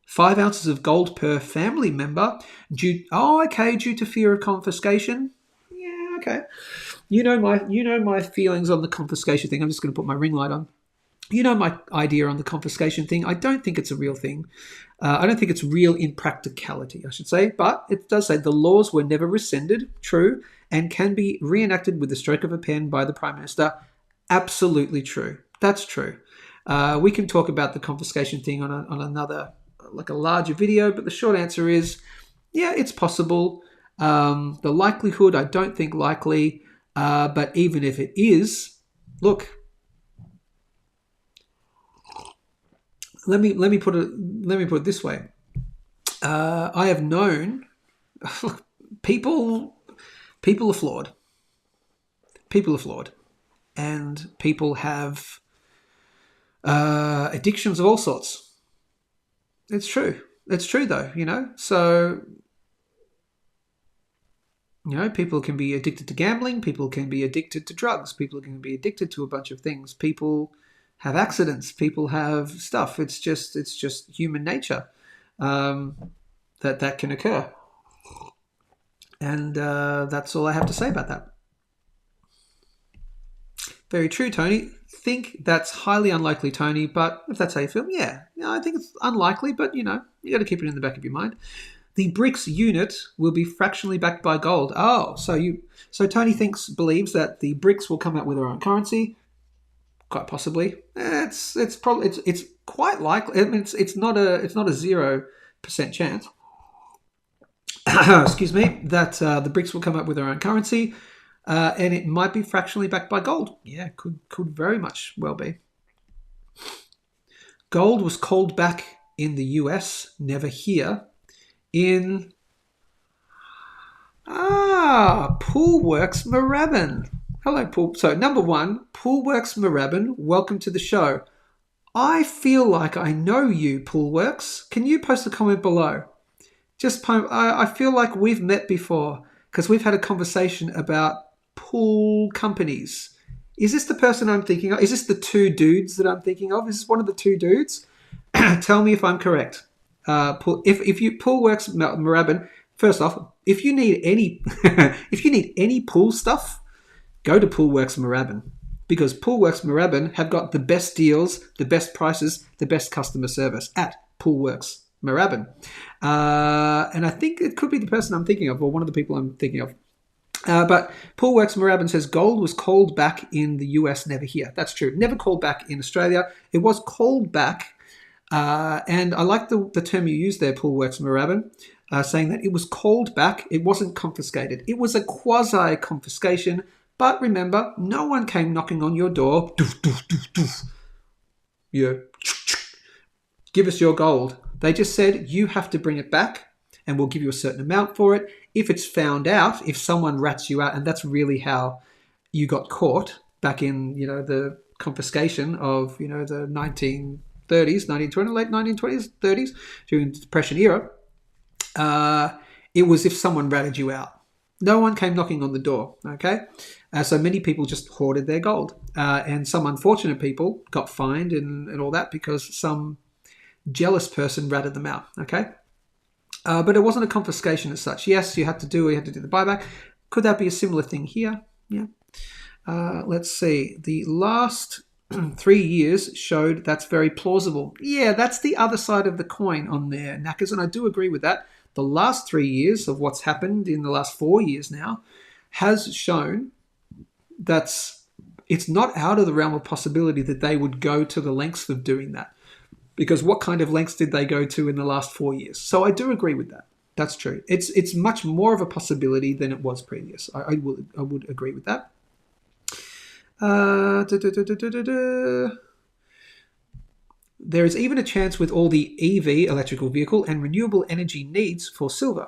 5 ounces of gold per family member due to fear of confiscation. Yeah, okay. You know my feelings on the confiscation thing. I'm just going to put my ring light on. You know my idea on the confiscation thing. I don't think it's a real thing. I don't think it's real in practicality, I should say. But it does say the laws were never rescinded, true, and can be reenacted with the stroke of a pen by the Prime Minister. Absolutely true. That's true. We can talk about the confiscation thing on another, like a larger video, but the short answer is, yeah, it's possible. The likelihood, I don't think likely, but even if it is, look, let me put it this way. I have known people are flawed. People are flawed, and people have addictions of all sorts. It's true. It's true, though. So people can be addicted to gambling. People can be addicted to drugs. People can be addicted to a bunch of things. People have accidents. People have stuff. It's just human nature that can occur. And that's all I have to say about that. Very true, Tony. Think that's highly unlikely, Tony, but if that's how you feel, yeah, I think it's unlikely, but you got to keep it in the back of your mind. The BRICS unit will be fractionally backed by gold. Oh, so Tony believes that the BRICS will come out with their own currency. Quite possibly. It's quite likely. I mean, it's not a 0% chance. Excuse me. That the BRICS will come up with their own currency, and it might be fractionally backed by gold. Yeah, could very much well be. Gold was called back in the US, never here. In Poolworks Moorabbin. Hello, Pool. So, number one, Poolworks Moorabbin, welcome to the show. I feel like I know you, Poolworks. Can you post a comment below? I feel like we've met before because we've had a conversation about pool companies. Is this the person I'm thinking of? Is this the two dudes that I'm thinking of? Is this one of the two dudes? Tell me if I'm correct. If you Poolworks Moorabbin, first off, if you need any pool stuff, go to Poolworks Moorabbin because Poolworks Moorabbin have got the best deals, the best prices, the best customer service at Poolworks Moorabbin. And I think it could be the person I'm thinking of or one of the people I'm thinking of. But Poolworks Moorabbin says gold was called back in the US, never here. That's true. Never called back in Australia. It was called back. And I like the term you used there, Poolworks Moorabbin, saying that it was called back. It wasn't confiscated. It was a quasi-confiscation. But remember, no one came knocking on your door. Doof, doof, doof, doof. Yeah. Give us your gold. They just said, you have to bring it back and we'll give you a certain amount for it. If it's found out, if someone rats you out, and that's really how you got caught back in, the confiscation of, the 1930s, 1920s, late 1920s, 30s, during the Depression era, it was if someone ratted you out. No one came knocking on the door, okay? So many people just hoarded their gold. And some unfortunate people got fined and all that because some jealous person ratted them out, okay? But it wasn't a confiscation as such. Yes, you had to do the buyback. Could that be a similar thing here? Yeah. Let's see. The last 3 years showed that's very plausible. Yeah, that's the other side of the coin on there, Knackers, and I do agree with that. the last 3 years of what's happened in the last 4 years now has shown that it's not out of the realm of possibility that they would go to the lengths of doing that. Because what kind of lengths did they go to in the last 4 years? So I do agree with that. That's true. It's much more of a possibility than it was previous. I would agree with that. There is even a chance with all the EV, electrical vehicle, and renewable energy needs for silver.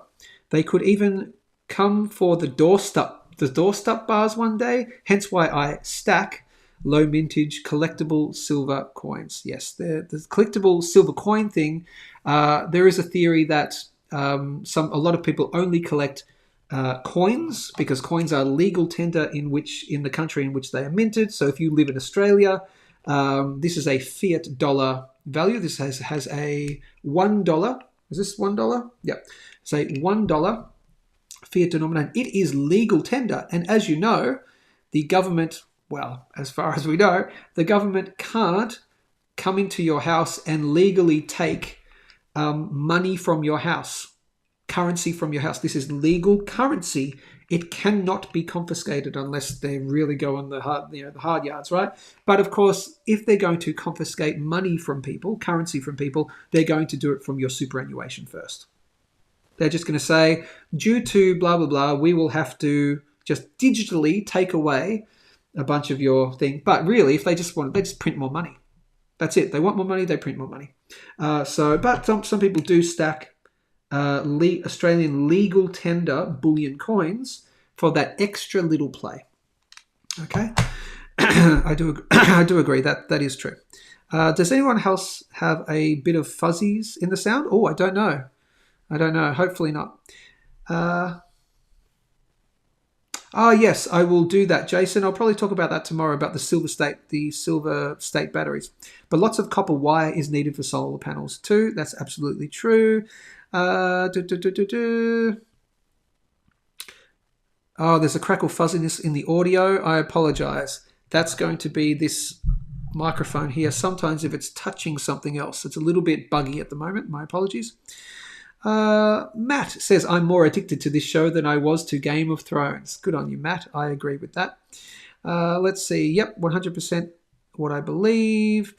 They could even come for the doorstep bars one day, hence why I stack low mintage collectible silver coins. Yes, the collectible silver coin thing, there is a theory that a lot of people only collect coins because coins are legal tender in the country in which they are minted. So if you live in Australia, this is a fiat dollar value. This has a $1. Is this $1? Yep. It's a $1 fiat denominator. It is legal tender. And as you know, the government, well, as far as we know, the government can't come into your house and legally take money from your house, currency from your house. This is legal currency. It cannot be confiscated unless they really go on the hard yards, right? But of course, if they're going to confiscate money from people, currency from people, they're going to do it from your superannuation first. They're just going to say, due to blah, blah, blah, we will have to just digitally take away a bunch of your thing. But really, if they just print more money. That's it. They want more money, they print more money. But some people do stack Australian legal tender bullion coins for that extra little play. Okay, I do agree that is true. Does anyone else have a bit of fuzzies in the sound? Oh, I don't know. Hopefully not. Yes, I will do that, Jason. I'll probably talk about that tomorrow, about the silver state batteries. But lots of copper wire is needed for solar panels too. That's absolutely true. Oh, there's a crackle fuzziness in the audio. I apologize. That's going to be this microphone here. Sometimes if it's touching something else, it's a little bit buggy at the moment. My apologies. Matt says, I'm more addicted to this show than I was to Game of Thrones. Good on you, Matt. I agree with that. Let's see. Yep, 100% what I believe.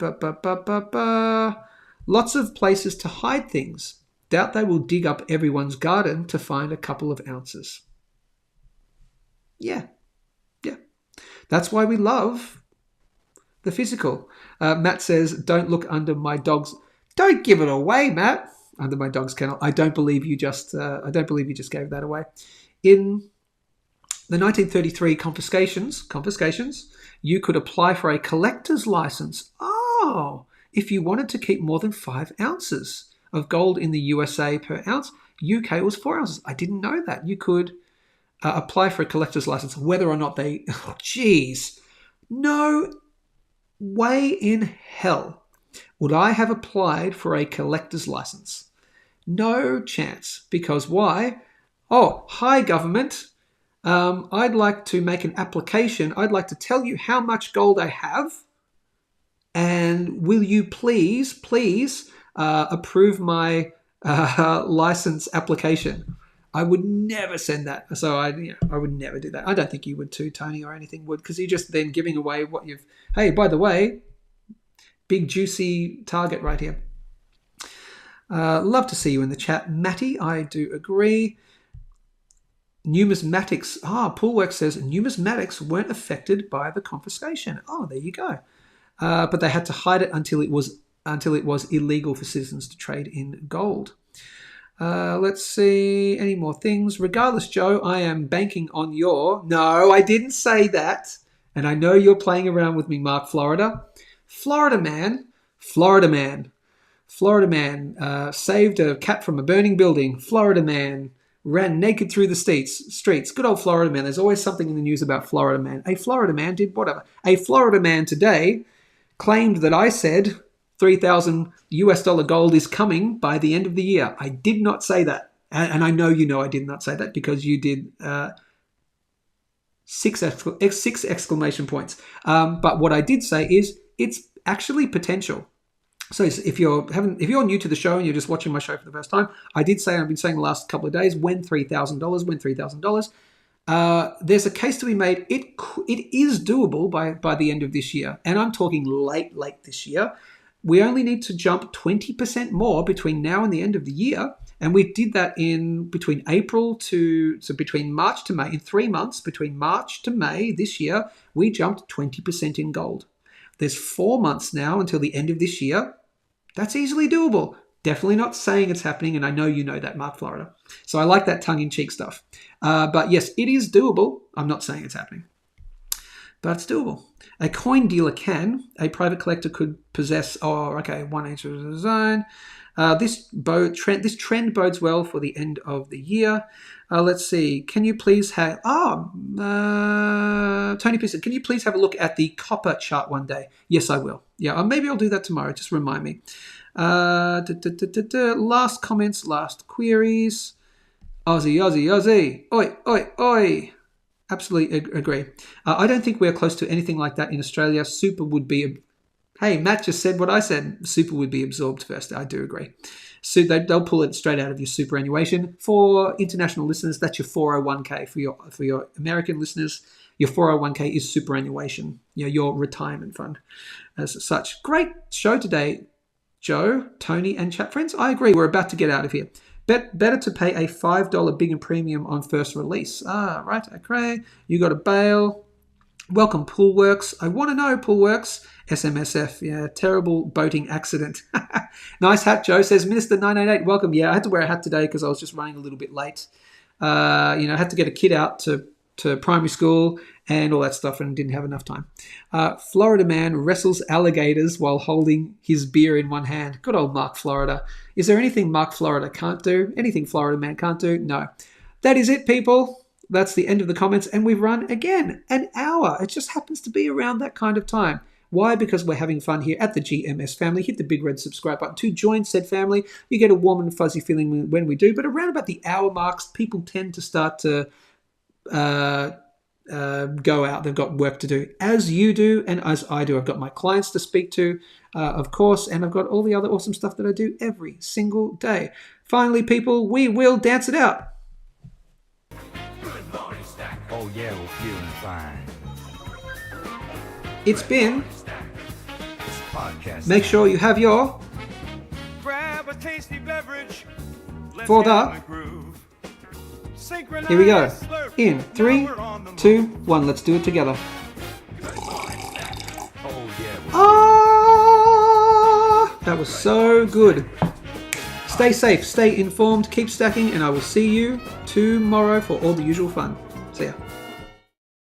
Lots of places to hide things. Doubt they will dig up everyone's garden to find a couple of ounces. Yeah. That's why we love the physical. Matt says, don't look under my dog's... Don't give it away, Matt. Under my dog's kennel. I don't believe you just gave that away. In the 1933 confiscations, you could apply for a collector's license. Oh, if you wanted to keep more than 5 ounces of gold in the USA per ounce. UK was 4 ounces. I didn't know that. You could apply for a collector's license, whether or not they... Oh, geez. No way in hell would I have applied for a collector's license. No chance. Because why? Oh, hi, government. I'd like to make an application. I'd like to tell you how much gold I have. And will you please approve my license application? I would never send that. So I would never do that. I don't think you would too, Tony, or anything would, because you're just then giving away what you've... Hey, by the way, big juicy target right here. Love to see you in the chat, Matty. I do agree. Numismatics. Poolwork says numismatics weren't affected by the confiscation. Oh, there you go. But they had to hide it until it was illegal for citizens to trade in gold. Let's see. Any more things? Regardless, Joe, I am banking on your... No, I didn't say that. And I know you're playing around with me, Mark Florida. Florida man saved a cat from a burning building. Florida man ran naked through the streets. Good old Florida man. There's always something in the news about Florida man. A Florida man did whatever. A Florida man today claimed that I said $3,000 US gold is coming by the end of the year. I did not say that. And I know you know I did not say that because you did 6 exclamation points. But what I did say is it's actually potential. So if you're new to the show and you're just watching my show for the first time, I did say, and I've been saying the last couple of days, win $3,000, win $3,000. There's a case to be made. It is doable by the end of this year, and I'm talking late this year. We only need to jump 20% more between now and the end of the year, and we did that between March to May. In 3 months, between March to May this year, we jumped 20% in gold. There's 4 months now until the end of this year. That's easily doable. Definitely not saying it's happening, and I know you know that, Mark Florida. So I like that tongue-in-cheek stuff. But yes, it is doable. I'm not saying it's happening, but it's doable. A coin dealer can. A private collector could possess. Oh, okay, 1 inch of the zone. This trend bodes well for the end of the year. Let's see. Can you please have? Tony Pearson. Can you please have a look at the copper chart one day? Yes, I will. Yeah, maybe I'll do that tomorrow. Just remind me. Last comments, last queries. Aussie. Oi. Absolutely agree. I don't think we're close to anything like that in Australia. Super would be... Hey, Matt just said what I said. Super would be absorbed first. I do agree. So they'll pull it straight out of your superannuation. For international listeners, that's your 401k. For your American listeners, your 401k is superannuation, your retirement fund as such. Great show today, Joe, Tony, and chat friends. I agree. We're about to get out of here. Better to pay a $5 bigger premium on first release. Right. Okay. You got a bail. Welcome, Poolworks. I want to know, Poolworks. SMSF. Yeah, terrible boating accident. Nice hat, Joe. Says Minister 988. Welcome. Yeah, I had to wear a hat today because I was just running a little bit late. I had to get a kid out to primary school and all that stuff and didn't have enough time. Florida man wrestles alligators while holding his beer in one hand. Good old Mark Florida. Is there anything Mark Florida can't do? Anything Florida man can't do? No. That is it, people. That's the end of the comments, and we've run again an hour. It just happens to be around that kind of time. Why? Because we're having fun here at the GMS family. Hit the big red subscribe button to join said family. You get a warm and fuzzy feeling when we do, but around about the hour marks, people tend to start to go out. They've got work to do, as you do and as I do. I've got my clients to speak to, of course, and I've got all the other awesome stuff that I do every single day. Finally, people, we will dance it out. Oh yeah, we're feeling fine. It's been. Make sure you have your. Grab a tasty beverage. For the. Here we go. In 3, 2, 1. Let's do it together. That was so good. Stay safe, stay informed, keep stacking, and I will see you tomorrow for all the usual fun. See ya.